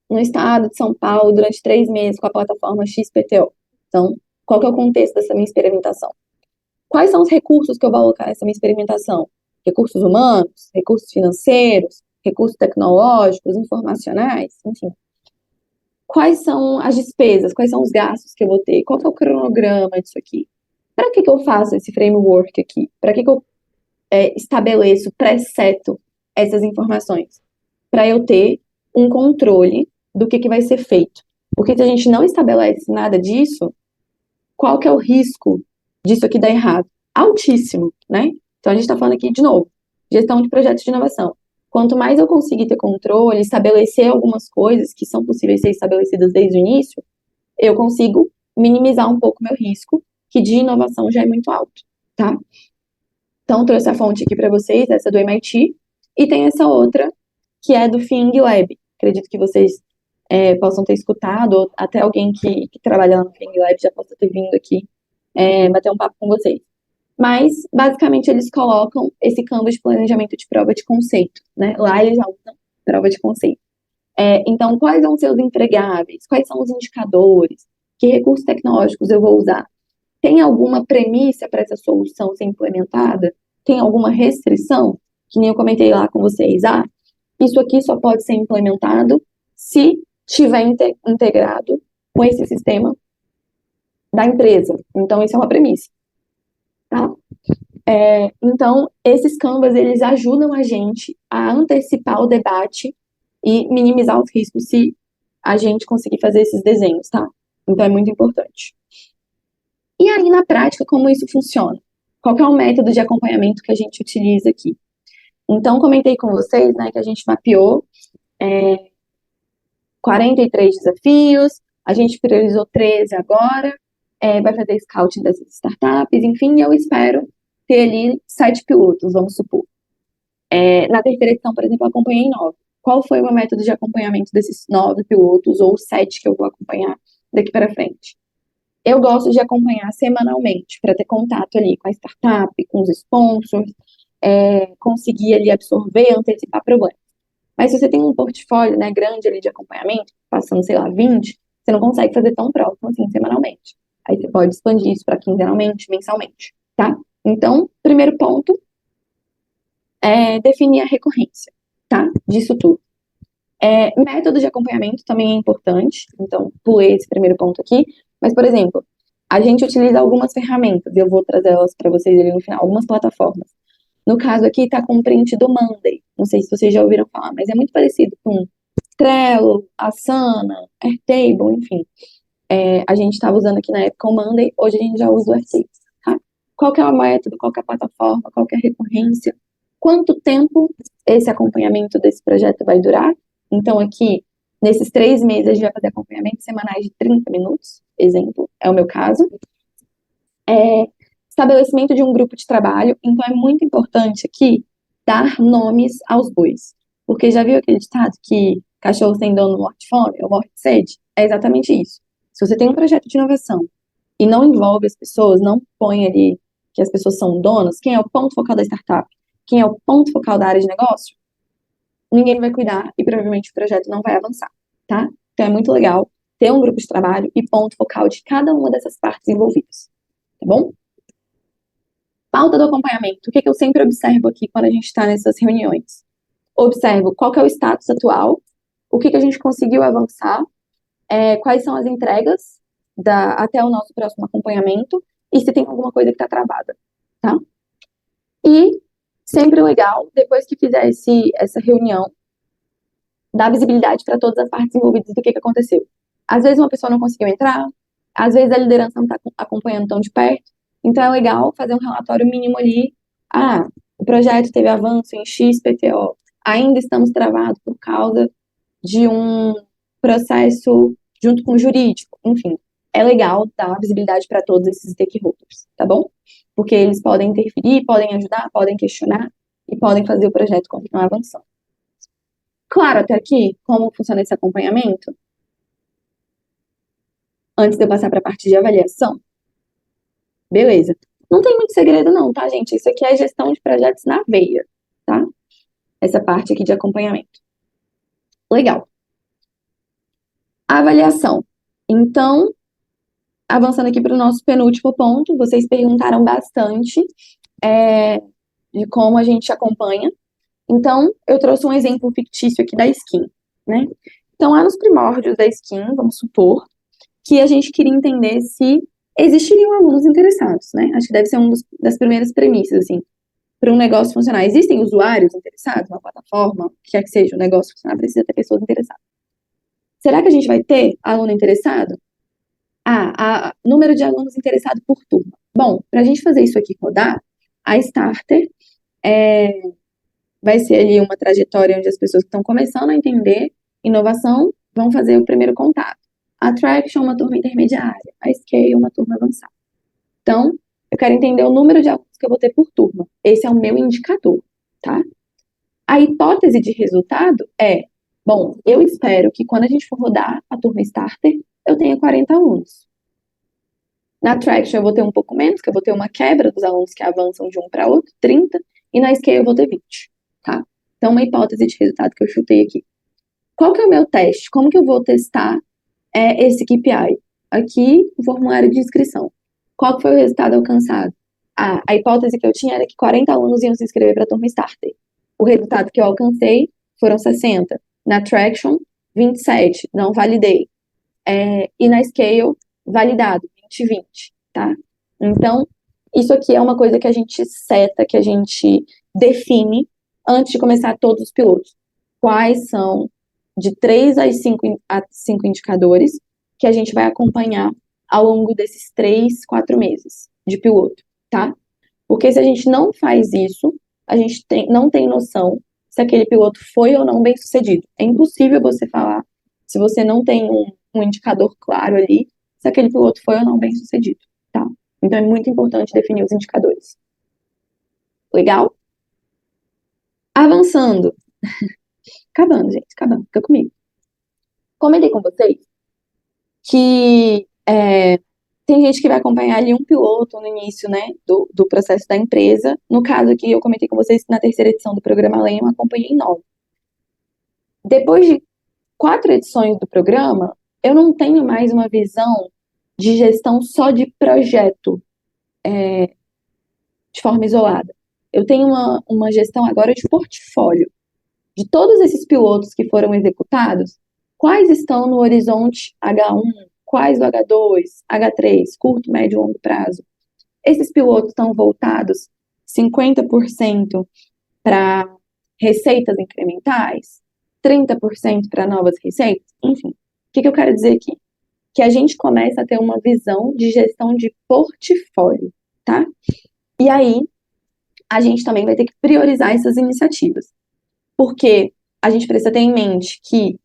no estado de São Paulo durante 3 meses com a plataforma XPTO. Então, qual que é o contexto dessa minha experimentação? Quais são os recursos que eu vou alocar nessa minha experimentação? Recursos humanos, recursos financeiros, recursos tecnológicos, informacionais, enfim. Quais são as despesas, quais são os gastos que eu vou ter? Qual que é o cronograma disso aqui? Para que eu faço esse framework aqui? Para que eu estabeleço, preseto essas informações? Para eu ter um controle do que vai ser feito. Porque se a gente não estabelece nada disso, qual que é o risco disso aqui dar errado? Altíssimo, né? Então, a gente está falando aqui, de novo, gestão de projetos de inovação. Quanto mais eu conseguir ter controle, estabelecer algumas coisas que são possíveis ser estabelecidas desde o início, eu consigo minimizar um pouco o meu risco, que de inovação já é muito alto, tá? Então, trouxe a fonte aqui para vocês, essa do MIT, e tem essa outra, que é do Fing Lab. Acredito que vocês possam ter escutado, ou até alguém que trabalha no Fing Lab já possa ter vindo aqui bater um papo com vocês. Mas, basicamente, eles colocam esse canvas de planejamento de prova de conceito, né? Lá eles já usam prova de conceito. Então, quais vão ser os entregáveis? Quais são os indicadores? Que recursos tecnológicos eu vou usar? Tem alguma premissa para essa solução ser implementada? Tem alguma restrição? Que nem eu comentei lá com vocês. Isso aqui só pode ser implementado se tiver integrado com esse sistema da empresa. Então, isso é uma premissa. Tá? Então, esses canvas, eles ajudam a gente a antecipar o debate e minimizar os riscos se a gente conseguir fazer esses desenhos, tá? Então, é muito importante. E aí, na prática, como isso funciona? Qual que é o método de acompanhamento que a gente utiliza aqui? Então, comentei com vocês, né, que a gente mapeou 43 desafios, a gente priorizou 13 agora, vai fazer scouting dessas startups, enfim, eu espero ter ali 7 pilotos, vamos supor. Na terceira edição, por exemplo, eu acompanhei 9. Qual foi o meu método de acompanhamento desses 9 pilotos, ou 7 que eu vou acompanhar daqui para frente? Eu gosto de acompanhar semanalmente, para ter contato ali com a startup, com os sponsors, conseguir ali absorver, antecipar problemas. Mas se você tem um portfólio, né, grande ali de acompanhamento, passando, sei lá, 20, você não consegue fazer tão próximo assim, semanalmente. Aí você pode expandir isso para quinzenalmente, mensalmente, tá? Então, primeiro ponto é definir a recorrência, tá? Disso tudo. Método de acompanhamento também é importante, então pulei esse primeiro ponto aqui. Mas, por exemplo, a gente utiliza algumas ferramentas, e eu vou trazer elas para vocês ali no final, algumas plataformas. No caso aqui, está com o print do Monday. Não sei se vocês já ouviram falar, mas é muito parecido com Trello, Asana, Airtable, enfim. A gente estava usando aqui na época o Monday, hoje a gente já usa o Airtable, tá? Qual que é o método, qual que é a plataforma, qual que é a recorrência, quanto tempo esse acompanhamento desse projeto vai durar. Então, aqui, nesses 3 meses, a gente vai fazer acompanhamento semanais de 30 minutos, exemplo, é o meu caso. Estabelecimento de um grupo de trabalho, então é muito importante aqui dar nomes aos bois. Porque já viu aquele ditado que cachorro sem dono morre de fome ou morre de sede? É exatamente isso. Se você tem um projeto de inovação e não envolve as pessoas, não põe ali que as pessoas são donas, quem é o ponto focal da startup, quem é o ponto focal da área de negócio, ninguém vai cuidar e provavelmente o projeto não vai avançar, tá? Então é muito legal ter um grupo de trabalho e ponto focal de cada uma dessas partes envolvidas, tá bom? Pauta do acompanhamento. O que eu sempre observo aqui quando a gente está nessas reuniões? Observo qual que é o status atual, o que a gente conseguiu avançar, quais são as entregas até o nosso próximo acompanhamento e se tem alguma coisa que está travada, tá? E sempre legal, depois que fizer essa reunião, dar visibilidade para todas as partes envolvidas do que aconteceu. Às vezes uma pessoa não conseguiu entrar, às vezes a liderança não está acompanhando tão de perto, então é legal fazer um relatório mínimo ali. O projeto teve avanço em XPTO, ainda estamos travados por causa de um processo junto com o jurídico, enfim. É legal dar visibilidade para todos esses stakeholders, tá bom? Porque eles podem interferir, podem ajudar, podem questionar e podem fazer o projeto continuar avançando. Claro, até aqui, como funciona esse acompanhamento? Antes de eu passar para a parte de avaliação. Beleza. Não tem muito segredo não, tá, gente? Isso aqui é gestão de projetos na veia, tá? Essa parte aqui de acompanhamento. Legal. Avaliação. Então, avançando aqui para o nosso penúltimo ponto, vocês perguntaram bastante de como a gente acompanha. Então, eu trouxe um exemplo fictício aqui da Skin, né? Então, lá nos primórdios da Skin, vamos supor, que a gente queria entender se existiriam alunos interessados, né? Acho que deve ser uma das primeiras premissas, assim, para um negócio funcionar. Existem usuários interessados na plataforma? O que quer que seja, o negócio funcionar precisa ter pessoas interessadas. Será que a gente vai ter aluno interessado? Número de alunos interessados por turma. Bom, para a gente fazer isso aqui rodar, a Starter vai ser ali uma trajetória onde as pessoas que estão começando a entender inovação vão fazer o primeiro contato. A Traction, uma turma intermediária. A Scale, uma turma avançada. Então, eu quero entender o número de alunos que eu vou ter por turma. Esse é o meu indicador, tá? A hipótese de resultado bom, eu espero que quando a gente for rodar a turma Starter, eu tenha 40 alunos. Na Traction eu vou ter um pouco menos, que eu vou ter uma quebra dos alunos que avançam de um para outro, 30, e na Scale eu vou ter 20, tá? Então, uma hipótese de resultado que eu chutei aqui. Qual que é o meu teste? Como que eu vou testar esse KPI? Aqui, o formulário de inscrição. Qual que foi o resultado alcançado? A hipótese que eu tinha era que 40 alunos iam se inscrever para a turma Starter. O resultado que eu alcancei foram 60. Na Traction, 27. Não validei. E na Scale, validado, 20, tá? Então, isso aqui é uma coisa que a gente seta, que a gente define antes de começar todos os pilotos. Quais são de 3 a 5 indicadores que a gente vai acompanhar ao longo desses 3, 4 meses de piloto, tá? Porque se a gente não faz isso, a gente não tem noção se aquele piloto foi ou não bem sucedido. É impossível você falar, se você não tem um indicador claro ali, se aquele piloto foi ou não bem sucedido, tá? Então é muito importante definir os indicadores. Legal? Avançando. Acabando, gente, acabando, fica comigo. Comentei com vocês que Tem gente que vai acompanhar ali um piloto no início, né, do processo da empresa. No caso aqui, eu comentei com vocês que na terceira edição do programa Além eu acompanhei 9. Depois de 4 edições do programa, eu não tenho mais uma visão de gestão só de projeto, de forma isolada. Eu tenho uma gestão agora de portfólio. De todos esses pilotos que foram executados, quais estão no horizonte H1, quais do H2, H3, curto, médio e longo prazo? Esses pilotos estão voltados 50% para receitas incrementais, 30% para novas receitas, enfim. O que eu quero dizer aqui? Que a gente começa a ter uma visão de gestão de portfólio, tá? E aí, a gente também vai ter que priorizar essas iniciativas. Porque a gente precisa ter em mente que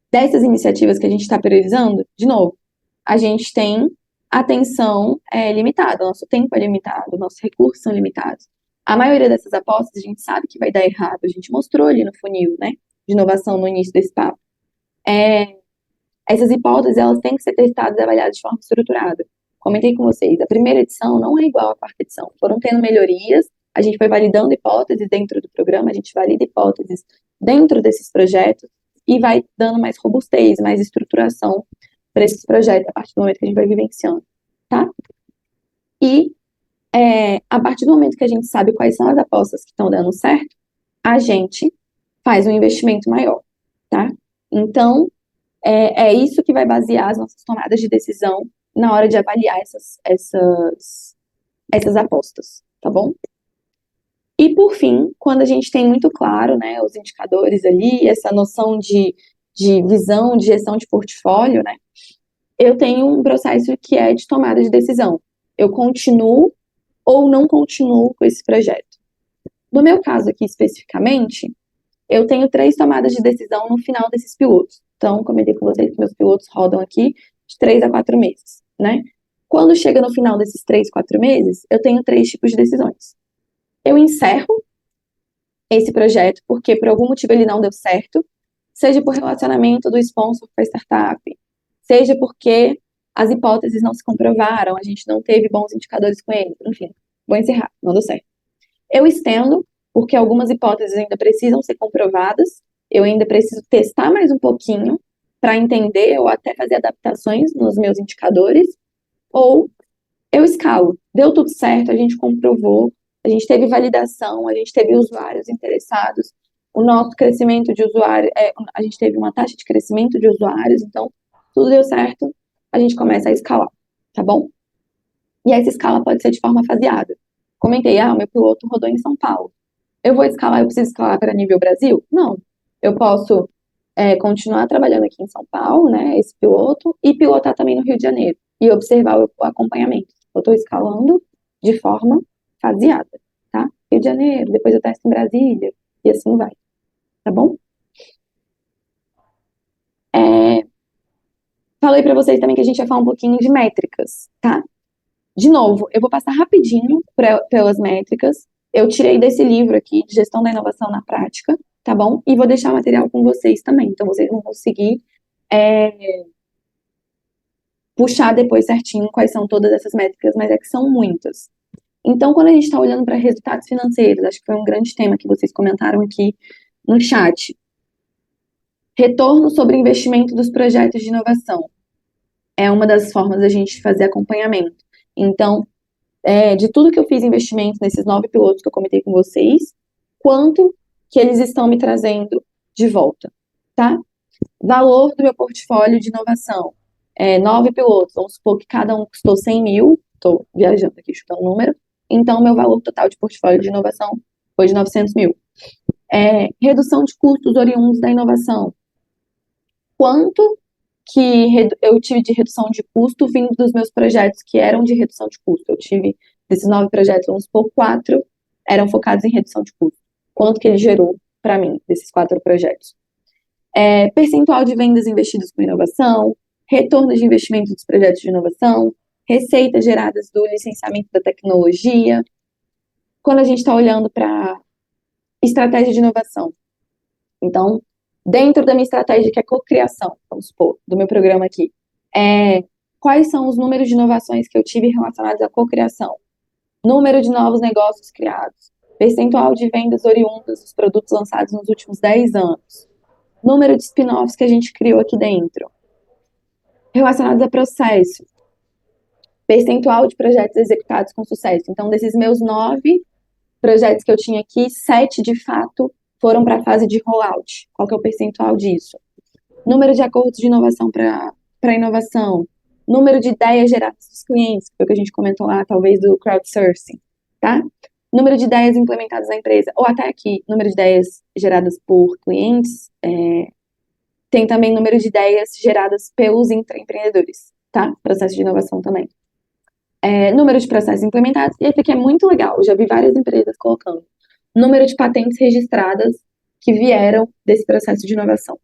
dessas iniciativas que a gente está priorizando, de novo, a gente tem atenção limitada, nosso tempo é limitado, nossos recursos são limitados. A maioria dessas apostas a gente sabe que vai dar errado, a gente mostrou ali no funil, né, de inovação no início desse papo. Essas hipóteses, elas têm que ser testadas e avaliadas de forma estruturada. Comentei com vocês, a primeira edição não é igual à quarta edição. Foram tendo melhorias, a gente foi validando hipóteses dentro do programa, a gente valida hipóteses dentro desses projetos e vai dando mais robustez, mais estruturação para esses projetos a partir do momento que a gente vai vivenciando, tá? E a partir do momento que a gente sabe quais são as apostas que estão dando certo, a gente faz um investimento maior, tá? Então, é isso que vai basear as nossas tomadas de decisão na hora de avaliar essas apostas, tá bom? E, por fim, quando a gente tem muito claro, né, os indicadores ali, essa noção de visão, de gestão de portfólio, né, eu tenho um processo que é de tomada de decisão. Eu continuo ou não continuo com esse projeto. No meu caso aqui, especificamente, eu tenho 3 tomadas de decisão no final desses pilotos. Então, comentei com vocês que meus pilotos rodam aqui de 3 a 4 meses, né? Quando chega no final desses 3, 4 meses, eu tenho 3 tipos de decisões. Eu encerro esse projeto porque por algum motivo ele não deu certo, seja por relacionamento do sponsor com a startup, seja porque as hipóteses não se comprovaram, a gente não teve bons indicadores com ele, enfim, vou encerrar, não deu certo. Eu estendo, porque algumas hipóteses ainda precisam ser comprovadas, eu ainda preciso testar mais um pouquinho para entender ou até fazer adaptações nos meus indicadores, ou eu escalo. Deu tudo certo, a gente comprovou, a gente teve validação, a gente teve usuários interessados, o nosso crescimento de usuário, a gente teve uma taxa de crescimento de usuários, então tudo deu certo, a gente começa a escalar, tá bom? E essa escala pode ser de forma faseada. Comentei, o meu piloto rodou em São Paulo. Eu vou escalar, eu preciso escalar para nível Brasil? Não. Eu posso continuar trabalhando aqui em São Paulo, né, esse piloto, e pilotar também no Rio de Janeiro, e observar o acompanhamento. Eu estou escalando de forma faseada, tá? Rio de Janeiro, depois eu testo em Brasília, e assim vai, tá bom? Falei para vocês também que a gente ia falar um pouquinho de métricas, tá? De novo, eu vou passar rapidinho pelas métricas. Eu tirei desse livro aqui, de Gestão da Inovação na Prática, tá bom? E vou deixar o material com vocês também, então vocês vão conseguir puxar depois certinho quais são todas essas métricas, mas é que são muitas. Então, quando a gente está olhando para resultados financeiros, acho que foi um grande tema que vocês comentaram aqui no chat. Retorno sobre investimento dos projetos de inovação. É uma das formas da gente fazer acompanhamento. Então, de tudo que eu fiz investimento nesses 9 pilotos que eu comentei com vocês, quanto que eles estão me trazendo de volta, tá? Valor do meu portfólio de inovação. 9 pilotos, vamos supor que cada um custou 100 mil, estou viajando aqui, chutando o número, então meu valor total de portfólio de inovação foi de 900 mil. Redução de custos oriundos da inovação. Quanto que eu tive de redução de custo vindo dos meus projetos que eram de redução de custo? Eu tive, desses 9 projetos, vamos supor, 4 eram focados em redução de custo. Quanto que ele gerou para mim, desses 4 projetos? Percentual de vendas investidas com inovação, retorno de investimento dos projetos de inovação, receitas geradas do licenciamento da tecnologia. Quando a gente está olhando para estratégia de inovação, então, dentro da minha estratégia, que é cocriação, vamos supor, do meu programa aqui, quais são os números de inovações que eu tive relacionados à cocriação, número de novos negócios criados, percentual de vendas oriundas dos produtos lançados nos últimos 10 anos, número de spin-offs que a gente criou aqui dentro, relacionados a processo, percentual de projetos executados com sucesso. Então, desses meus 9 projetos que eu tinha aqui, 7 de fato foram para a fase de rollout. Qual que é o percentual disso? Número de acordos de inovação para inovação, número de ideias geradas dos clientes, que foi o que a gente comentou lá, talvez do crowdsourcing, tá? Número de ideias implementadas na empresa, ou até aqui, número de ideias geradas por clientes, tem também número de ideias geradas pelos empreendedores, tá? Processo de inovação também. Número de processos implementados, e esse aqui é muito legal, eu já vi várias empresas colocando. Número de patentes registradas que vieram desse processo de inovação.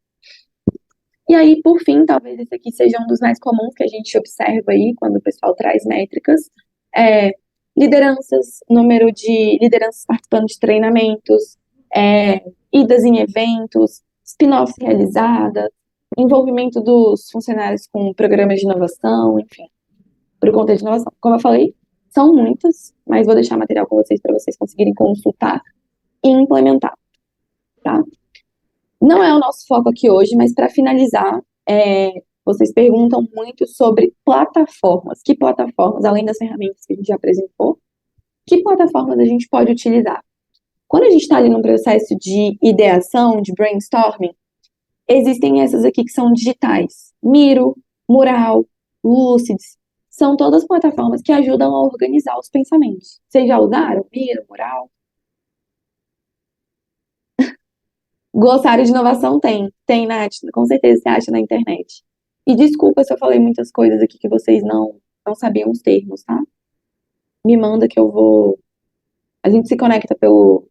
E aí, por fim, talvez esse aqui seja um dos mais comuns que a gente observa aí quando o pessoal traz métricas. Lideranças, número de lideranças participando de treinamentos, idas em eventos, spin-offs realizadas, envolvimento dos funcionários com programas de inovação, enfim, por conta de inovação. Como eu falei, são muitas, mas vou deixar material com vocês para vocês conseguirem consultar e implementar, tá? Não é o nosso foco aqui hoje, mas para finalizar, vocês perguntam muito sobre plataformas. Que plataformas, além das ferramentas que a gente já apresentou, que plataformas a gente pode utilizar? Quando a gente está ali num processo de ideação, de brainstorming, existem essas aqui que são digitais. Miro, Mural, Lucids, são todas plataformas que ajudam a organizar os pensamentos. Vocês já usaram Miro, Mural? Glossário de inovação tem, Nath, com certeza você acha na internet. E desculpa se eu falei muitas coisas aqui que vocês não sabiam os termos, tá? Me manda que eu vou... A gente se conecta pelo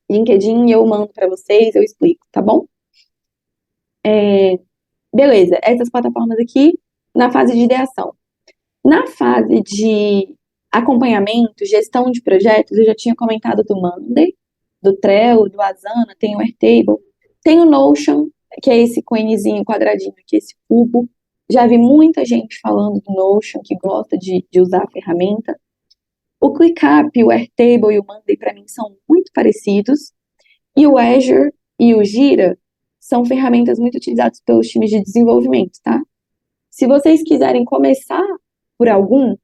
LinkedIn e eu mando para vocês, eu explico, tá bom? Beleza, essas plataformas aqui na fase de ideação. Na fase de acompanhamento, gestão de projetos, eu já tinha comentado do Monday, do Trello, do Asana, tem o Airtable, tem o Notion, que é esse coinezinho quadradinho aqui, esse cubo. Já vi muita gente falando do Notion, que gosta de usar a ferramenta. O ClickUp, o Airtable e o Monday, para mim, são muito parecidos. E o Azure e o Gira são ferramentas muito utilizadas pelos times de desenvolvimento, tá? Se vocês quiserem começar por algum,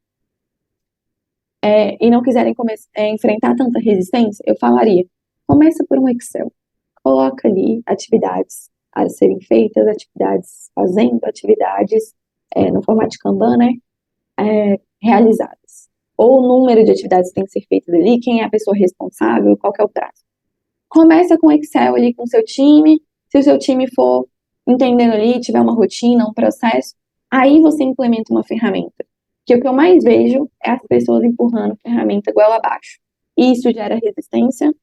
e não quiserem enfrentar tanta resistência, eu falaria, começa por um Excel. Coloca ali atividades a serem feitas, atividades fazendo, atividades no formato de Kanban, né? Realizadas. Ou o número de atividades que tem que ser feitas ali, quem é a pessoa responsável, qual que é o prazo. Começa com Excel ali com o seu time, se o seu time for entendendo ali, tiver uma rotina, um processo, aí você implementa uma ferramenta. Que o que eu mais vejo é as pessoas empurrando ferramenta goela abaixo. Isso gera resistência,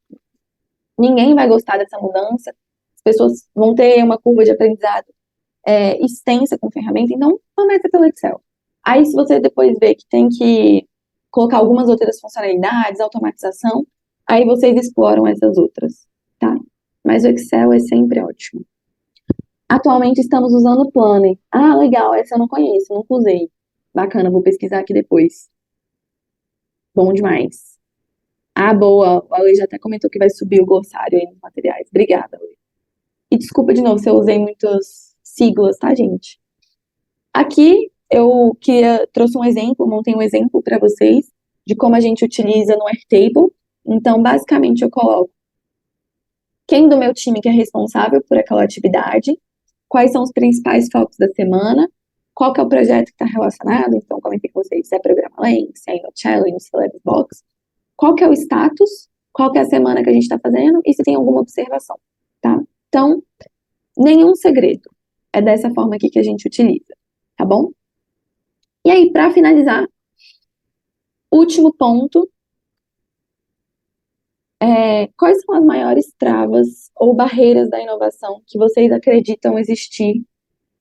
ninguém vai gostar dessa mudança, as pessoas vão ter uma curva de aprendizado extensa com ferramenta, então começa pelo Excel. Aí se você depois vê que tem que colocar algumas outras funcionalidades, automatização, aí vocês exploram essas outras, tá? Mas o Excel é sempre ótimo. Atualmente estamos usando o Planner. Ah, legal, essa eu não conheço, nunca usei. Bacana, vou pesquisar aqui depois. Bom demais. Ah, boa, a Ale já até comentou que vai subir o glossário aí nos materiais. Obrigada, Ale. E desculpa de novo se eu usei muitas siglas, tá, gente? Aqui eu trouxe um exemplo, montei um exemplo para vocês de como a gente utiliza no Airtable. Então, basicamente, eu coloco quem do meu time que é responsável por aquela atividade, quais são os principais focos da semana, qual que é o projeto que está relacionado, então comentei com vocês se é Programa Link, se é InnoChallenge, se é Levbox, qual que é o status, qual que é a semana que a gente está fazendo e se tem alguma observação, tá? Então, nenhum segredo, é dessa forma aqui que a gente utiliza, tá bom? E aí, para finalizar, último ponto, quais são as maiores travas ou barreiras da inovação que vocês acreditam existir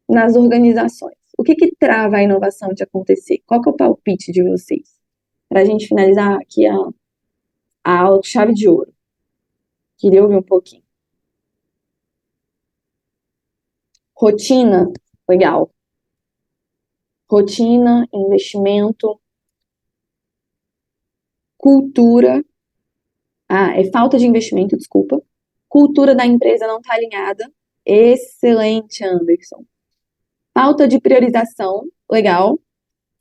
nas organizações? O que trava a inovação de acontecer? Qual que é o palpite de vocês? Para a gente finalizar aqui a aula de chave de ouro. Queria ouvir um pouquinho. Rotina, legal. rotina, investimento, cultura. É falta de investimento, desculpa. Cultura da empresa não está alinhada. Excelente, Anderson. Falta de priorização, legal.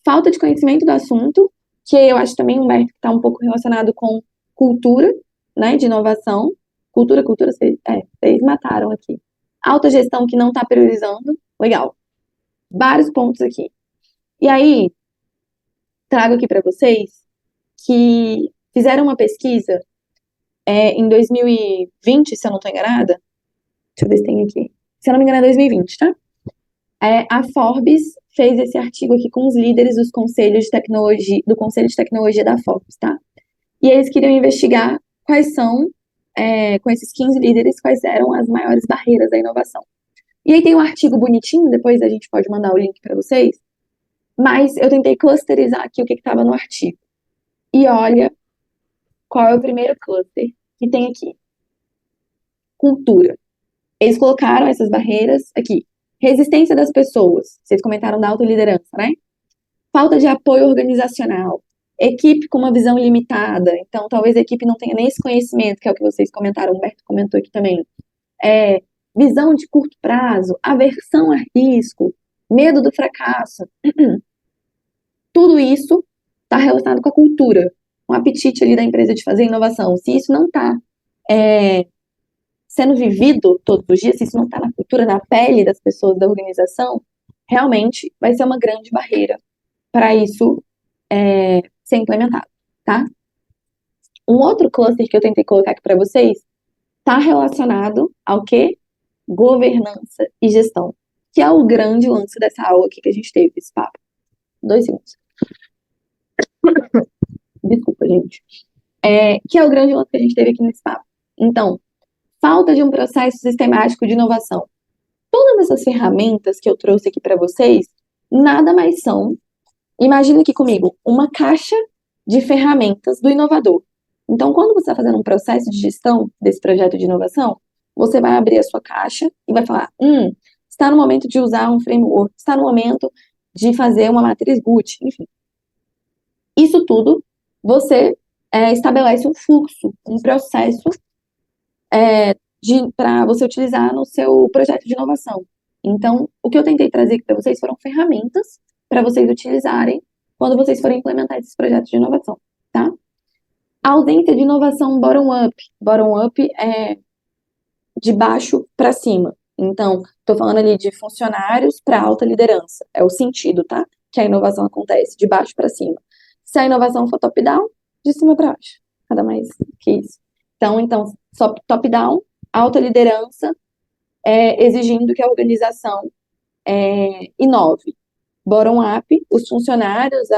Falta de conhecimento do assunto, que eu acho também, Humberto, que está um pouco relacionado com cultura, né, de inovação. Cultura, vocês mataram aqui. Alta gestão que não está priorizando, legal. Vários pontos aqui. E aí, trago aqui para vocês que fizeram uma pesquisa em 2020, se eu não estou enganada. Deixa eu ver se tem aqui. Se eu não me engano, é 2020, tá? A Forbes fez esse artigo aqui com os líderes dos conselhos de tecnologia, do Conselho de Tecnologia da Forbes, tá? E eles queriam investigar quais são, com esses 15 líderes, quais eram as maiores barreiras da inovação. E aí tem um artigo bonitinho, depois a gente pode mandar o link para vocês, mas eu tentei clusterizar aqui o que estava no artigo. E olha qual é o primeiro cluster que tem aqui. Cultura. Eles colocaram essas barreiras aqui. Resistência das pessoas. Vocês comentaram da autoliderança, né? Falta de apoio organizacional. Equipe com uma visão limitada. Então, talvez a equipe não tenha nem esse conhecimento, que é o que vocês comentaram, o Humberto comentou aqui também. Visão de curto prazo, aversão a risco, medo do fracasso. Tudo isso está relacionado com a cultura, com o apetite ali da empresa de fazer inovação. Se isso não está sendo vivido todos os dias, se isso não está na cultura, na pele das pessoas da organização, realmente vai ser uma grande barreira para isso ser implementado, tá? Um outro cluster que eu tentei colocar aqui para vocês está relacionado ao quê? Governança e gestão, que é o grande lance dessa aula aqui que a gente teve, esse papo. 2 segundos. Desculpa, gente. Que é o grande lance que a gente teve aqui nesse papo. Então, falta de um processo sistemático de inovação. Todas essas ferramentas que eu trouxe aqui para vocês, nada mais são, imagina aqui comigo, uma caixa de ferramentas do inovador. Então, quando você está fazendo um processo de gestão desse projeto de inovação, você vai abrir a sua caixa e vai falar, está no momento de usar um framework, está no momento de fazer uma matriz Gucci, enfim. Isso tudo, você estabelece um fluxo, um processo para você utilizar no seu projeto de inovação. Então, o que eu tentei trazer aqui para vocês foram ferramentas para vocês utilizarem quando vocês forem implementar esses projetos de inovação, tá? A ausência de inovação bottom-up. Bottom-up é de baixo para cima. Então, estou falando ali de funcionários para alta liderança. É o sentido, tá? Que a inovação acontece de baixo para cima. Se a inovação for top-down, de cima para baixo. Nada mais que isso. Então só top-down, alta liderança, exigindo que a organização inove. Bottom-up, os funcionários,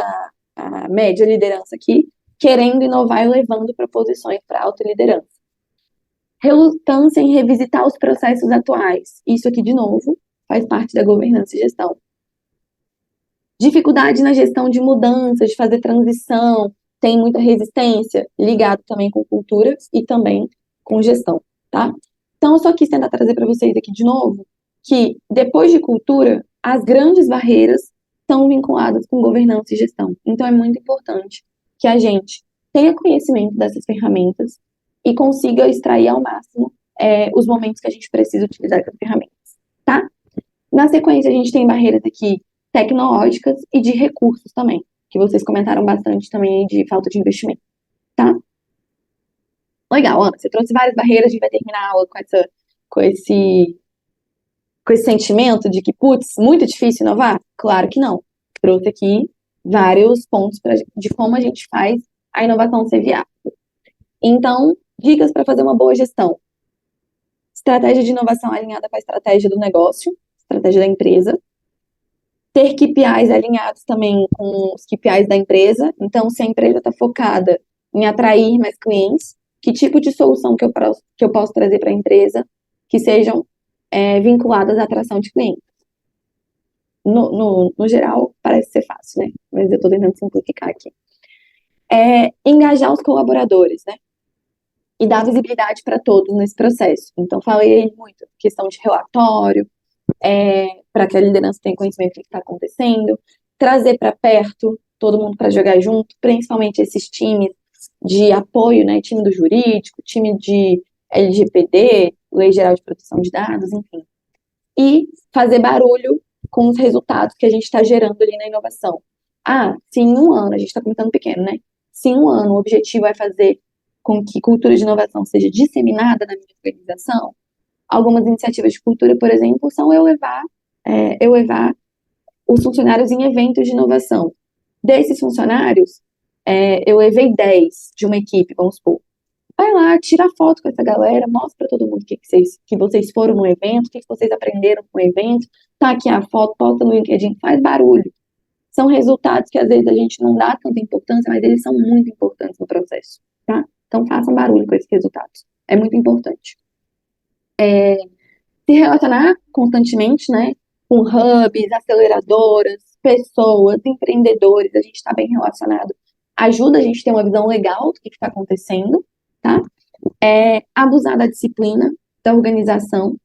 a média liderança aqui, querendo inovar e levando para posições para alta liderança. Relutância em revisitar os processos atuais. Isso aqui, de novo, faz parte da governança e gestão. Dificuldade na gestão de mudanças, de fazer transição, tem muita resistência, ligado também com cultura e também com gestão, tá? Então, eu só quis tentar trazer para vocês aqui de novo que, depois de cultura, as grandes barreiras estão vinculadas com governança e gestão. Então, é muito importante que a gente tenha conhecimento dessas ferramentas e consiga extrair ao máximo os momentos que a gente precisa utilizar essas ferramentas, tá? Na sequência, a gente tem barreiras aqui tecnológicas e de recursos também, que vocês comentaram bastante também de falta de investimento, tá? Legal, Ana, você trouxe várias barreiras, a gente vai terminar a aula com esse sentimento de que, putz, muito difícil inovar? Claro que não. Trouxe aqui vários pontos de como a gente faz a inovação ser viável. Então, dicas para fazer uma boa gestão. Estratégia de inovação alinhada com a estratégia do negócio, estratégia da empresa. Ter KPIs alinhados também com os KPIs da empresa. Então, se a empresa está focada em atrair mais clientes, que tipo de solução que eu posso trazer para a empresa que sejam vinculadas à atração de clientes. No geral, parece ser fácil, né? Mas eu estou tentando simplificar aqui. Engajar os colaboradores, né? E dar visibilidade para todos nesse processo. Então, falei muito questão de relatório, para que a liderança tenha conhecimento do que está acontecendo. trazer para perto todo mundo para jogar junto, principalmente esses times de apoio, né? Time do jurídico, time de LGPD, Lei Geral de Proteção de Dados, enfim. E fazer barulho com os resultados que a gente está gerando ali na inovação. Se em um ano, a gente está começando pequeno, né? Se em um ano o objetivo é fazer com que cultura de inovação seja disseminada na minha organização, algumas iniciativas de cultura, por exemplo, são eu levar os funcionários em eventos de inovação. Desses funcionários, eu levei 10 de uma equipe, vamos supor. Vai lá, tira foto com essa galera, mostra para todo mundo que vocês foram no evento, o que vocês aprenderam com o evento, tá aqui a foto, posta no LinkedIn, faz barulho. São resultados que às vezes a gente não dá tanta importância, mas eles são muito importantes no processo, tá? Então façam barulho com esses resultados. É muito importante. Se relacionar constantemente, né, com hubs, aceleradoras, pessoas, empreendedores, a gente está bem relacionado. Ajuda a gente a ter uma visão legal do que está acontecendo, tá? Abusar da disciplina, da organização,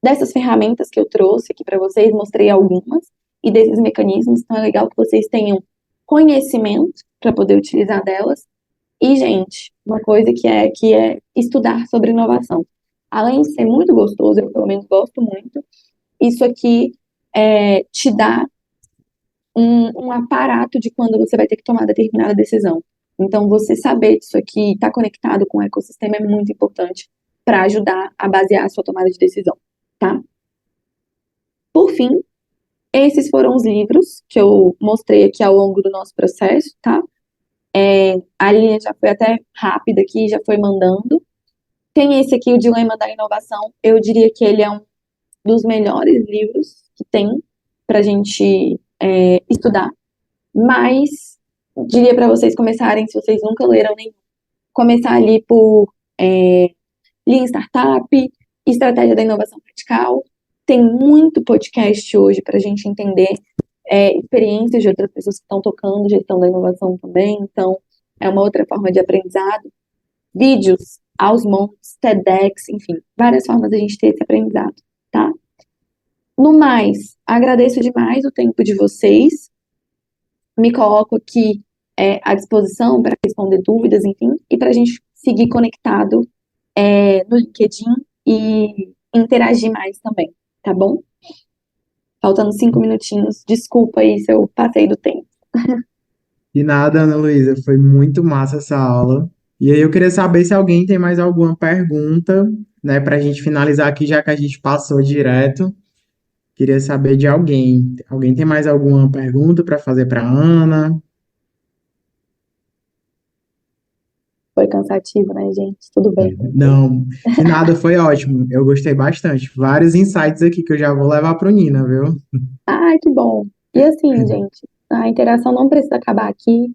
dessas ferramentas que eu trouxe aqui para vocês, mostrei algumas, e desses mecanismos, então é legal que vocês tenham conhecimento para poder utilizar delas. E, gente, uma coisa que é estudar sobre inovação. Além de ser muito gostoso, eu pelo menos gosto muito, isso aqui te dá um aparato de quando você vai ter que tomar determinada decisão. Então, você saber disso aqui, estar conectado com o ecossistema é muito importante para ajudar a basear a sua tomada de decisão, tá? Por fim, esses foram os livros que eu mostrei aqui ao longo do nosso processo, tá? A linha já foi até rápida aqui, já foi mandando. Tem esse aqui, O Dilema da Inovação. Eu diria que ele é um dos melhores livros que tem para a gente estudar. Mas diria para vocês começarem, se vocês nunca leram nenhum, começar ali por Lean Startup, Estratégia da Inovação Radical. Tem muito podcast hoje para a gente entender experiências de outras pessoas que estão tocando gestão da inovação também. Então, é uma outra forma de aprendizado. Vídeos aos montes, TEDx, enfim, várias formas de a gente ter esse aprendizado, tá? No mais, agradeço demais o tempo de vocês. Me coloco aqui à disposição para responder dúvidas, enfim, e para a gente seguir conectado no LinkedIn e interagir mais também, tá bom? Faltando 5 minutinhos, desculpa aí se eu passei do tempo. De nada, Ana Luísa, foi muito massa essa aula. E aí eu queria saber se alguém tem mais alguma pergunta, né, para a gente finalizar aqui, já que a gente passou direto. Queria saber de alguém. Alguém tem mais alguma pergunta para fazer para Ana? Foi cansativo, né, gente? Tudo bem. Não, de nada, foi ótimo. Eu gostei bastante. Vários insights aqui que eu já vou levar para o Nina, viu? Ai, que bom. E assim, gente, a interação não precisa acabar aqui.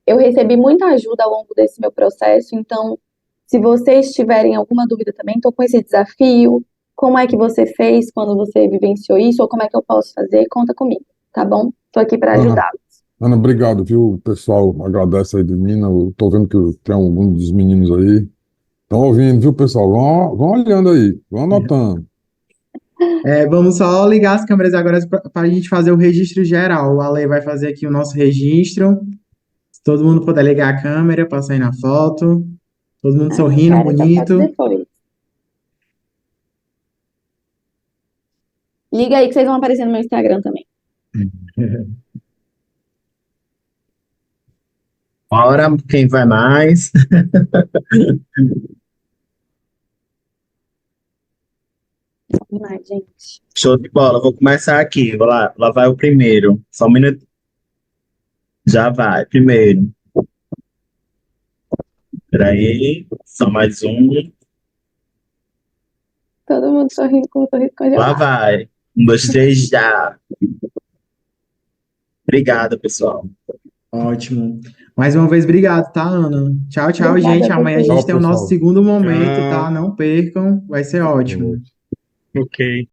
Eu recebi muita ajuda ao longo desse meu processo, então, se vocês tiverem alguma dúvida também, estou com esse desafio, como é que você fez quando você vivenciou isso, ou como é que eu posso fazer, conta comigo, tá bom? Estou aqui para Ana, ajudá-los. Ana, obrigado, viu? O pessoal agradece aí de Nina. Eu tô vendo que tem alguns dos meninos aí. Estão ouvindo, viu, pessoal? Vão olhando aí, vão anotando. Vamos só ligar as câmeras agora para a gente fazer o registro geral. O Ale vai fazer aqui o nosso registro. Se todo mundo puder ligar a câmera para sair na foto. Todo mundo sorrindo, Cara, essa foto bonito. depois. Liga aí que vocês vão aparecer no meu Instagram também. Bora, quem vai mais? Demais, gente. Show de bola, vou começar aqui. Vou lá, lá vai o primeiro. Só um minuto. Já vai, primeiro. Peraí, só mais um. Todo mundo sorrindo com um sorriso Lá congelado. vai. 1, 2, 3, já. Obrigado, pessoal. Ótimo. Mais uma vez, obrigado, tá, Ana? Tchau, tchau, Obrigada gente. a Amanhã a vocês. gente Tchau, tem o nosso pessoal. segundo momento, tá? Tchau. Não percam, vai ser ótimo. Ok.